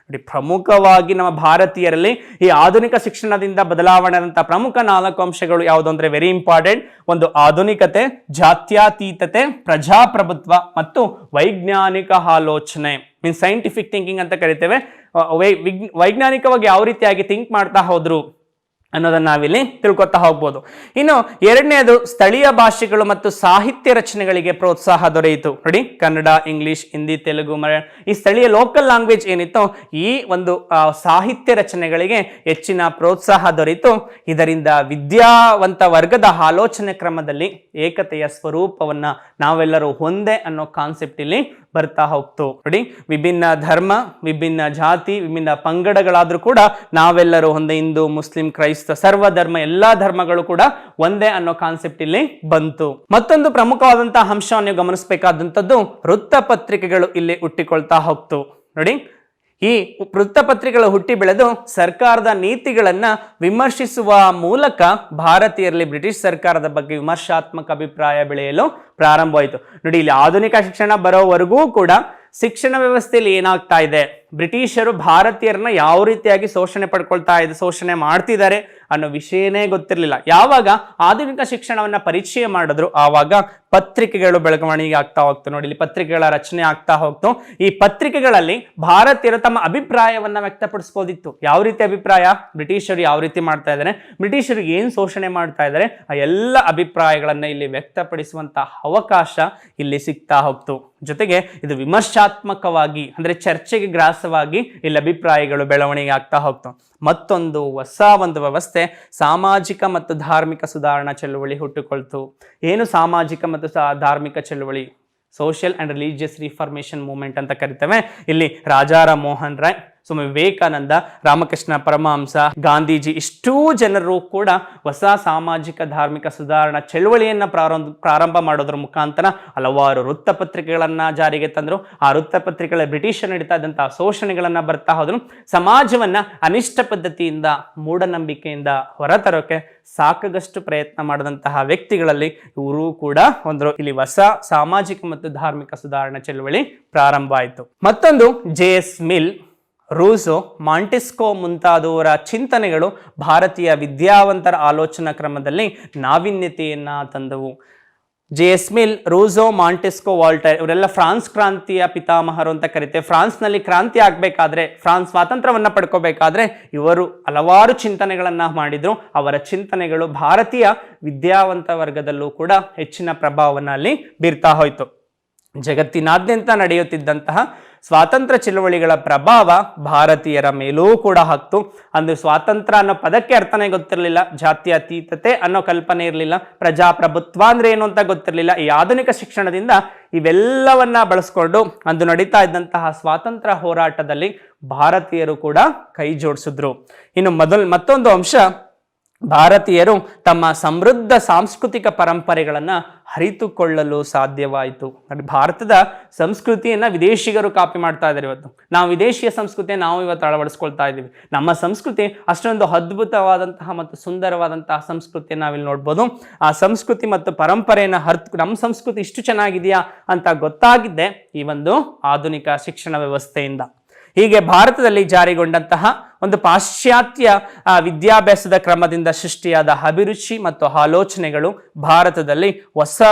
Speaker 1: ಪ್ರಮುಖವಾಗಿ ನಮ್ಮ ಭಾರತೀಯರಲ್ಲಿ ಈ ಆಧುನಿಕ ಶಿಕ್ಷಣದಿಂದ ಬದಲಾವಣೆ ಆದಂತಹ ಪ್ರಮುಖ 4 ಅಂಶಗಳು ಯಾವುದು ಅಂದ್ರೆ, ವೆರಿ ಇಂಪಾರ್ಟೆಂಟ್. ಒಂದು ಆಧುನಿಕತೆ, ಜಾತ್ಯತೀತತೆ, ಪ್ರಜಾಪ್ರಭುತ್ವ ಮತ್ತು ವೈಜ್ಞಾನಿಕ ಆಲೋಚನೆ, ಮೀನ್ಸ್ ಸೈಂಟಿಫಿಕ್ ಥಿಂಕಿಂಗ್ ಅಂತ ಕರಿತೇವೆ. ವೈಜ್ಞಾನಿಕವಾಗಿ ಯಾವ ರೀತಿಯಾಗಿ ಥಿಂಕ್ ಮಾಡ್ತಾ ಹೋದ್ರು ಅನ್ನೋದನ್ನ ನಾವಿಲ್ಲಿ ತಿಳ್ಕೊತಾ ಹೋಗ್ಬೋದು. ಇನ್ನು ಎರಡನೇದು, ಸ್ಥಳೀಯ ಭಾಷೆಗಳು ಮತ್ತು ಸಾಹಿತ್ಯ ರಚನೆಗಳಿಗೆ ಪ್ರೋತ್ಸಾಹ ದೊರೆಯಿತು. ನೋಡಿ, ಕನ್ನಡ, ಇಂಗ್ಲಿಷ್, ಹಿಂದಿ, ತೆಲುಗು, ಮಲಯಾಳ, ಈ ಸ್ಥಳೀಯ ಲೋಕಲ್ ಲ್ಯಾಂಗ್ವೇಜ್ ಏನಿತ್ತು, ಈ ಒಂದು ಸಾಹಿತ್ಯ ರಚನೆಗಳಿಗೆ ಹೆಚ್ಚಿನ ಪ್ರೋತ್ಸಾಹ ದೊರೆಯಿತು. ಇದರಿಂದ ವಿದ್ಯಾವಂತ ವರ್ಗದ ಆಲೋಚನೆ ಕ್ರಮದಲ್ಲಿ ಏಕತೆಯ ಸ್ವರೂಪವನ್ನ, ನಾವೆಲ್ಲರೂ ಒಂದೇ ಅನ್ನೋ ಕಾನ್ಸೆಪ್ಟ್ ಇಲ್ಲಿ ಬರ್ತಾ ಹೋಗ್ತು. ನೋಡಿ, ವಿಭಿನ್ನ ಧರ್ಮ, ವಿಭಿನ್ನ ಜಾತಿ, ವಿಭಿನ್ನ ಪಂಗಡಗಳಾದ್ರೂ ಕೂಡ ನಾವೆಲ್ಲರೂ ಒಂದೇ, ಹಿಂದೂ, ಮುಸ್ಲಿಂ, ಕ್ರೈಸ್ತ, ಸರ್ವಧರ್ಮ, ಎಲ್ಲಾ ಧರ್ಮಗಳು ಕೂಡ ಒಂದೇ ಅನ್ನೋ ಕಾನ್ಸೆಪ್ಟ್ ಇಲ್ಲಿ ಬಂತು. ಮತ್ತೊಂದು ಪ್ರಮುಖವಾದಂತಹ ಅಂಶವನ್ನು ಗಮನಿಸಬೇಕಾದಂಥದ್ದು, ವೃತ್ತಪತ್ರಿಕೆಗಳು ಇಲ್ಲಿ ಹುಟ್ಟಿಕೊಳ್ತಾ ಹೋಗ್ತು. ನೋಡಿ, ಈ ವೃತ್ತಪತ್ರಿಕೆಗಳು ಹುಟ್ಟಿ ಬೆಳೆದು ಸರ್ಕಾರದ ನೀತಿಗಳನ್ನ ವಿಮರ್ಶಿಸುವ ಮೂಲಕ ಭಾರತೀಯರಲ್ಲಿ ಬ್ರಿಟಿಷ್ ಸರ್ಕಾರದ ಬಗ್ಗೆ ವಿಮರ್ಶಾತ್ಮಕ ಅಭಿಪ್ರಾಯ ಬೆಳೆಯಲು ಪ್ರಾರಂಭವಾಯಿತು. ನೋಡಿ, ಇಲ್ಲಿ ಆಧುನಿಕ ಶಿಕ್ಷಣ ಬರೋವರೆಗೂ ಕೂಡ ಶಿಕ್ಷಣ ವ್ಯವಸ್ಥೆಯಲ್ಲಿ ಏನಾಗ್ತಾ ಇದೆ, ಬ್ರಿಟಿಷರು ಭಾರತೀಯರನ್ನ ಯಾವ ರೀತಿಯಾಗಿ ಶೋಷಣೆ ಮಾಡ್ತಿದ್ದಾರೆ ಅನ್ನೋ ವಿಷಯನೇ ಗೊತ್ತಿರಲಿಲ್ಲ. ಯಾವಾಗ ಆಧುನಿಕ ಶಿಕ್ಷಣವನ್ನ ಪರಿಚಯ ಮಾಡಿದ್ರು, ಆವಾಗ ಪತ್ರಿಕೆಗಳು ಬೆಳವಣಿಗೆ ಆಗ್ತಾ ಹೋಗ್ತು. ನೋಡಿ, ಇಲ್ಲಿ ಪತ್ರಿಕೆಗಳ ರಚನೆ ಆಗ್ತಾ ಹೋಗ್ತು. ಈ ಪತ್ರಿಕೆಗಳಲ್ಲಿ ಭಾರತೀಯರು ತಮ್ಮ ಅಭಿಪ್ರಾಯವನ್ನ ವ್ಯಕ್ತಪಡಿಸಬಹುದಿತ್ತು. ಯಾವ ರೀತಿ ಅಭಿಪ್ರಾಯ, ಬ್ರಿಟಿಷರು ಯಾವ ರೀತಿ ಮಾಡ್ತಾ ಇದ್ದಾರೆ, ಬ್ರಿಟಿಷರಿಗೆ ಏನ್ ಶೋಷಣೆ ಮಾಡ್ತಾ ಇದ್ದಾರೆ, ಆ ಎಲ್ಲ ಅಭಿಪ್ರಾಯಗಳನ್ನ ಇಲ್ಲಿ ವ್ಯಕ್ತಪಡಿಸುವಂತಹ ಅವಕಾಶ ಇಲ್ಲಿ ಸಿಗ್ತಾ ಹೋಗ್ತು. ಜೊತೆಗೆ ಇದು ವಿಮರ್ಶಾತ್ಮಕವಾಗಿ ಅಂದ್ರೆ ಚರ್ಚೆಗೆ ಗ್ರಾಸವಾಗಿ ಇಲ್ಲಿ ಅಭಿಪ್ರಾಯಗಳು ಬೆಳವಣಿಗೆ ಆಗ್ತಾ ಹೋಗ್ತು. ಮತ್ತೊಂದು ಹೊಸ ಒಂದು ವ್ಯವಸ್ಥೆ, ಸಾಮಾಜಿಕ ಮತ್ತು ಧಾರ್ಮಿಕ ಸುಧಾರಣಾ ಚಳುವಳಿ ಹುಟ್ಟುಕೊಳ್ತು. ಏನು ಸಾಮಾಜಿಕ ಮತ್ತು ಧಾರ್ಮಿಕ ಚಳುವಳಿ? Social and religious reformation movement ಅಂತ ಕರಿತೇವೆ. ಇಲ್ಲಿ ರಾಜಾರಾಮ್ ಮೋಹನ್ ರಾಯ್, ಸ್ವಾಮಿ ವಿವೇಕಾನಂದ, ರಾಮಕೃಷ್ಣ ಪರಮಹಂಸ, ಗಾಂಧೀಜಿ, ಇಷ್ಟೂ ಜನರು ಕೂಡ ಹೊಸ ಸಾಮಾಜಿಕ ಧಾರ್ಮಿಕ ಸುಧಾರಣಾ ಚಳುವಳಿಯನ್ನ ಪ್ರಾರಂಭ ಮಾಡೋದ್ರ ಮುಖಾಂತರ ಹಲವಾರು ವೃತ್ತಪತ್ರಿಕೆಗಳನ್ನ ಜಾರಿಗೆ ತಂದ್ರು. ಆ ವೃತ್ತಪತ್ರಿಕೆಗಳ ಬ್ರಿಟಿಷರ್ ನಡೀತಾ ಇದ್ದಂತಹ ಶೋಷಣೆಗಳನ್ನ ಬರ್ತಾ ಹೋದ್ರು. ಸಮಾಜವನ್ನ ಅನಿಷ್ಟ ಪದ್ಧತಿಯಿಂದ, ಮೂಢನಂಬಿಕೆಯಿಂದ ಹೊರತರೋಕೆ ಸಾಕಷ್ಟು ಪ್ರಯತ್ನ ಮಾಡಿದಂತಹ ವ್ಯಕ್ತಿಗಳಲ್ಲಿ ಇವರು ಕೂಡ ಒಂದರು. ಇಲ್ಲಿ ಹೊಸ ಸಾಮಾಜಿಕ ಮತ್ತು ಧಾರ್ಮಿಕ ಸುಧಾರಣಾ ಚಳುವಳಿ ಪ್ರಾರಂಭ ಆಯಿತು. ಮತ್ತೊಂದು, ಜೆ.ಎಸ್. ಮಿಲ್, ರೂಸೋ, ಮಾಂಟೆಸ್ಕೋ ಮುಂತಾದವರ ಚಿಂತನೆಗಳು ಭಾರತೀಯ ವಿದ್ಯಾವಂತರ ಆಲೋಚನಾ ಕ್ರಮದಲ್ಲಿ ನಾವೀನ್ಯತೆಯನ್ನ ತಂದವು. ಜೆ.ಎಸ್. ಮಿಲ್, ರೂಸೋ, ಮಾಂಟೆಸ್ಕೋ, ವಾಲ್ಟರ್ ಇವರೆಲ್ಲ ಫ್ರಾನ್ಸ್ ಕ್ರಾಂತಿಯ ಪಿತಾಮಹರು ಅಂತ ಕರೀತೇವೆ. ಫ್ರಾನ್ಸ್ನಲ್ಲಿ ಕ್ರಾಂತಿ ಆಗಬೇಕಾದ್ರೆ, ಫ್ರಾನ್ಸ್ ಸ್ವಾತಂತ್ರ್ಯವನ್ನ ಪಡ್ಕೋಬೇಕಾದ್ರೆ ಇವರು ಹಲವಾರು ಚಿಂತನೆಗಳನ್ನ ಮಾಡಿದ್ರು. ಅವರ ಚಿಂತನೆಗಳು ಭಾರತೀಯ ವಿದ್ಯಾವಂತ ವರ್ಗದಲ್ಲೂ ಕೂಡ ಹೆಚ್ಚಿನ ಪ್ರಭಾವವನ್ನು ಅಲ್ಲಿ ಬೀರ್ತಾ ಹೋಯಿತು. ಜಗತ್ತಿನಾದ್ಯಂತ ನಡೆಯುತ್ತಿದ್ದಂತಹ ಸ್ವಾತಂತ್ರ್ಯ ಚಳವಳಿಗಳ ಪ್ರಭಾವ ಭಾರತೀಯರ ಮೇಲೂ ಕೂಡ ಹಾಕ್ತು. ಅಂದ್ರೆ ಸ್ವಾತಂತ್ರ್ಯ ಅನ್ನೋ ಪದಕ್ಕೆ ಅರ್ಥನೇ ಗೊತ್ತಿರಲಿಲ್ಲ, ಜಾತ್ಯತೀತತೆ ಅನ್ನೋ ಕಲ್ಪನೆ ಇರಲಿಲ್ಲ, ಪ್ರಜಾಪ್ರಭುತ್ವ ಅಂದ್ರೆ ಏನು ಅಂತ ಗೊತ್ತಿರಲಿಲ್ಲ. ಈ ಆಧುನಿಕ ಶಿಕ್ಷಣದಿಂದ ಇವೆಲ್ಲವನ್ನ ಬಳಸ್ಕೊಂಡು ಅಂದು ನಡೀತಾ ಇದ್ದಂತಹ ಸ್ವಾತಂತ್ರ್ಯ ಹೋರಾಟದಲ್ಲಿ ಭಾರತೀಯರು ಕೂಡ ಕೈ ಜೋಡಿಸಿದ್ರು. ಇನ್ನು ಮತ್ತೊಂದು ಅಂಶ, ಭಾರತೀಯರು ತಮ್ಮ ಸಮೃದ್ಧ ಸಾಂಸ್ಕೃತಿಕ ಪರಂಪರೆಗಳನ್ನು ಅರಿತುಕೊಳ್ಳಲು ಸಾಧ್ಯವಾಯಿತು. ಭಾರತದ ಸಂಸ್ಕೃತಿಯನ್ನ ವಿದೇಶಿಗರು ಕಾಪಿ ಮಾಡ್ತಾ ಇದ್ದಾರೆ. ಇವತ್ತು ನಾವು ವಿದೇಶಿಯ ಸಂಸ್ಕೃತಿಯನ್ನು ನಾವು ಇವತ್ತು ಅಳವಡಿಸ್ಕೊಳ್ತಾ ಇದ್ದೀವಿ. ನಮ್ಮ ಸಂಸ್ಕೃತಿ ಅಷ್ಟೊಂದು ಅದ್ಭುತವಾದಂತಹ ಮತ್ತು ಸುಂದರವಾದಂತಹ ಸಂಸ್ಕೃತಿಯನ್ನು ನಾವಿಲ್ಲಿ ನೋಡ್ಬೋದು. ಆ ಸಂಸ್ಕೃತಿ ಮತ್ತು ಪರಂಪರೆಯನ್ನು ನಮ್ಮ ಸಂಸ್ಕೃತಿ ಇಷ್ಟು ಚೆನ್ನಾಗಿದೆಯಾ ಅಂತ ಗೊತ್ತಾಗಿದ್ದೆ ಈ ಒಂದು ಆಧುನಿಕ ಶಿಕ್ಷಣ ವ್ಯವಸ್ಥೆಯಿಂದ. ಹೀಗೆ ಭಾರತದಲ್ಲಿ ಜಾರಿಗೊಂಡಂತಹ ಒಂದು ಪಾಶ್ಚಾತ್ಯ ವಿದ್ಯಾಭ್ಯಾಸದ ಕ್ರಮದಿಂದ ಸೃಷ್ಟಿಯಾದ ಅಭಿರುಚಿ ಮತ್ತು ಆಲೋಚನೆಗಳು ಭಾರತದಲ್ಲಿ ಹೊಸ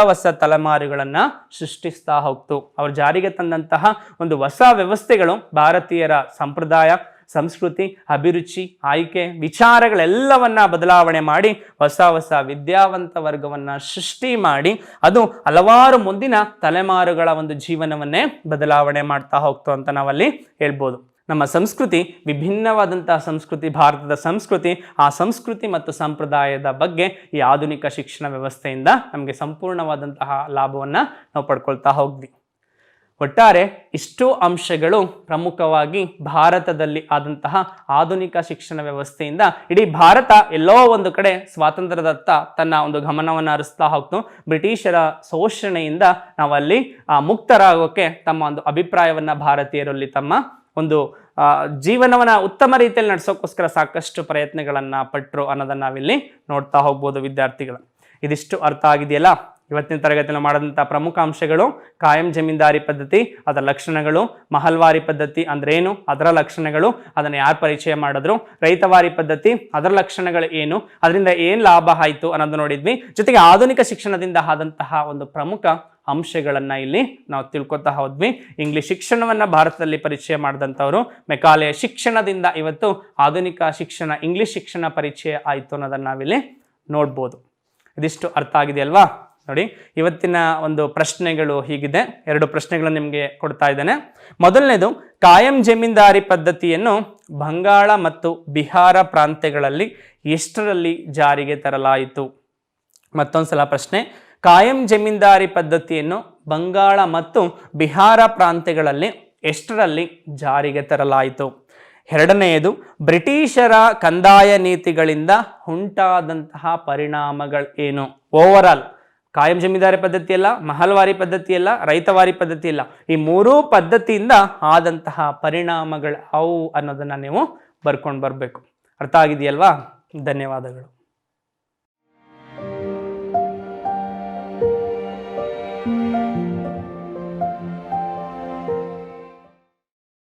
Speaker 1: ತಲೆಮಾರುಗಳನ್ನ ಸೃಷ್ಟಿಸ್ತಾ ಹೋಗ್ತು. ಅವರು ಜಾರಿಗೆ ತಂದಂತಹ ಒಂದು ಹೊಸ ವ್ಯವಸ್ಥೆಗಳು ಭಾರತೀಯರ ಸಂಪ್ರದಾಯ, ಸಂಸ್ಕೃತಿ, ಅಭಿರುಚಿ, ಆಯ್ಕೆ, ವಿಚಾರಗಳೆಲ್ಲವನ್ನ ಬದಲಾವಣೆ ಮಾಡಿ ಹೊಸ ಹೊಸ ವಿದ್ಯಾವಂತ ವರ್ಗವನ್ನ ಸೃಷ್ಟಿ ಮಾಡಿ ಅದು ಹಲವಾರು ಮುಂದಿನ ತಲೆಮಾರುಗಳ ಒಂದು ಜೀವನವನ್ನೇ ಬದಲಾವಣೆ ಮಾಡ್ತಾ ಹೋಗ್ತು ಅಂತ ನಾವಲ್ಲಿ ಹೇಳ್ಬೋದು. ನಮ್ಮ ಸಂಸ್ಕೃತಿ ವಿಭಿನ್ನವಾದಂತಹ ಸಂಸ್ಕೃತಿ, ಭಾರತದ ಸಂಸ್ಕೃತಿ, ಆ ಸಂಸ್ಕೃತಿ ಮತ್ತು ಸಂಪ್ರದಾಯದ ಬಗ್ಗೆ ಈ ಆಧುನಿಕ ಶಿಕ್ಷಣ ವ್ಯವಸ್ಥೆಯಿಂದ ನಮಗೆ ಸಂಪೂರ್ಣವಾದಂತಹ ಲಾಭವನ್ನು ನಾವು ಪಡ್ಕೊಳ್ತಾ ಹೋಗ್ವಿ. ಒಟ್ಟಾರೆ ಇಷ್ಟು ಅಂಶಗಳು ಪ್ರಮುಖವಾಗಿ ಭಾರತದಲ್ಲಿ ಆದಂತಹ ಆಧುನಿಕ ಶಿಕ್ಷಣ ವ್ಯವಸ್ಥೆಯಿಂದ ಇಡೀ ಭಾರತ ಎಲ್ಲೋ ಒಂದು ಕಡೆ ಸ್ವಾತಂತ್ರ್ಯದತ್ತ ತನ್ನ ಒಂದು ಗಮನವನ್ನು ಹರಿಸ್ತಾ ಹೋಗ್ತು. ಬ್ರಿಟಿಷರ ಶೋಷಣೆಯಿಂದ ನಾವಲ್ಲಿ ಮುಕ್ತರಾಗೋಕೆ ತಮ್ಮ ಒಂದು ಅಭಿಪ್ರಾಯವನ್ನು ಭಾರತೀಯರಲ್ಲಿ ತಮ್ಮ ಒಂದು ಜೀವನವನ್ನ ಉತ್ತಮ ರೀತಿಯಲ್ಲಿ ನಡೆಸೋಕ್ಕೋಸ್ಕರ ಸಾಕಷ್ಟು ಪ್ರಯತ್ನಗಳನ್ನು ಪಟ್ಟರು ಅನ್ನೋದನ್ನ ನಾವಿಲ್ಲಿ ನೋಡ್ತಾ ಹೋಗ್ಬೋದು ವಿದ್ಯಾರ್ಥಿಗಳು. ಇದಿಷ್ಟು ಅರ್ಥ ಆಗಿದೆಯಲ್ಲ? ಇವತ್ತಿನ ತರಗತಿಯಲ್ಲಿ ಮಾಡಿದಂಥ ಪ್ರಮುಖ ಅಂಶಗಳು ಕಾಯಂ ಜಮೀನ್ದಾರಿ ಪದ್ಧತಿ, ಅದರ ಲಕ್ಷಣಗಳು, ಮಹಲ್ವಾರಿ ಪದ್ಧತಿ ಅಂದ್ರೆ ಏನು, ಅದರ ಲಕ್ಷಣಗಳು, ಅದನ್ನು ಯಾರು ಪರಿಚಯ ಮಾಡಿದ್ರು, ರೈತವಾರಿ ಪದ್ಧತಿ, ಅದರ ಲಕ್ಷಣಗಳು ಏನು, ಅದರಿಂದ ಏನು ಲಾಭ ಆಯಿತು ಅನ್ನೋದು ನೋಡಿದ್ವಿ. ಜೊತೆಗೆ ಆಧುನಿಕ ಶಿಕ್ಷಣದಿಂದ ಆದಂತಹ ಒಂದು ಪ್ರಮುಖ ಅಂಶಗಳನ್ನು ಇಲ್ಲಿ ನಾವು ತಿಳ್ಕೊತಾ ಹೋದ್ವಿ. ಇಂಗ್ಲಿಷ್ ಶಿಕ್ಷಣವನ್ನು ಭಾರತದಲ್ಲಿ ಪರಿಚಯ ಮಾಡಿದಂಥವ್ರು, ಮೆಕಾಲೆಯ ಶಿಕ್ಷಣದಿಂದ ಇವತ್ತು ಆಧುನಿಕ ಶಿಕ್ಷಣ, ಇಂಗ್ಲಿಷ್ ಶಿಕ್ಷಣ ಪರಿಚಯ ಆಯಿತು ಅನ್ನೋದನ್ನು ನಾವಿಲ್ಲಿ ನೋಡ್ಬೋದು. ಇದಿಷ್ಟು ಅರ್ಥ ಆಗಿದೆಯಲ್ವಾ? ನೋಡಿ, ಇವತ್ತಿನ ಒಂದು ಪ್ರಶ್ನೆಗಳು ಹೀಗಿದೆ. 2 ಪ್ರಶ್ನೆಗಳನ್ನು ನಿಮಗೆ ಕೊಡ್ತಾ ಇದ್ದೇನೆ. ಮೊದಲನೇದು, ಕಾಯಂ ಜಮೀನ್ದಾರಿ ಪದ್ಧತಿಯನ್ನು ಬಂಗಾಳ ಮತ್ತು ಬಿಹಾರ ಪ್ರಾಂತ್ಯಗಳಲ್ಲಿ ಎಷ್ಟರಲ್ಲಿ ಜಾರಿಗೆ ತರಲಾಯಿತು? ಮತ್ತೊಂದ್ಸಲ ಪ್ರಶ್ನೆ, ಕಾಯಂ ಜಮೀನ್ದಾರಿ ಪದ್ಧತಿಯನ್ನು ಬಂಗಾಳ ಮತ್ತು ಬಿಹಾರ ಪ್ರಾಂತ್ಯಗಳಲ್ಲಿ ಎಷ್ಟರಲ್ಲಿ ಜಾರಿಗೆ ತರಲಾಯಿತು? ಎರಡನೆಯದು, ಬ್ರಿಟಿಷರ ಕಂದಾಯ ನೀತಿಗಳಿಂದ ಉಂಟಾದಂತಹ ಪರಿಣಾಮಗಳು ಏನು? ಓವರ್ ಆಲ್ ಕಾಯಂ ಜಮೀನ್ದಾರಿ ಪದ್ಧತಿ ಅಲ್ಲ, ಮಹಲ್ವಾರಿ ಪದ್ಧತಿ ಅಲ್ಲ, ರೈತವಾರಿ ಪದ್ಧತಿ ಇಲ್ಲ, ಈ 3 ಪದ್ಧತಿಯಿಂದ ಆದಂತಹ ಪರಿಣಾಮಗಳು ಅವು ಅನ್ನೋದನ್ನ ನೀವು ಬರ್ಕೊಂಡು ಬರಬೇಕು. ಅರ್ಥ ಆಗಿದೆಯಲ್ವಾ? ಧನ್ಯವಾದಗಳು.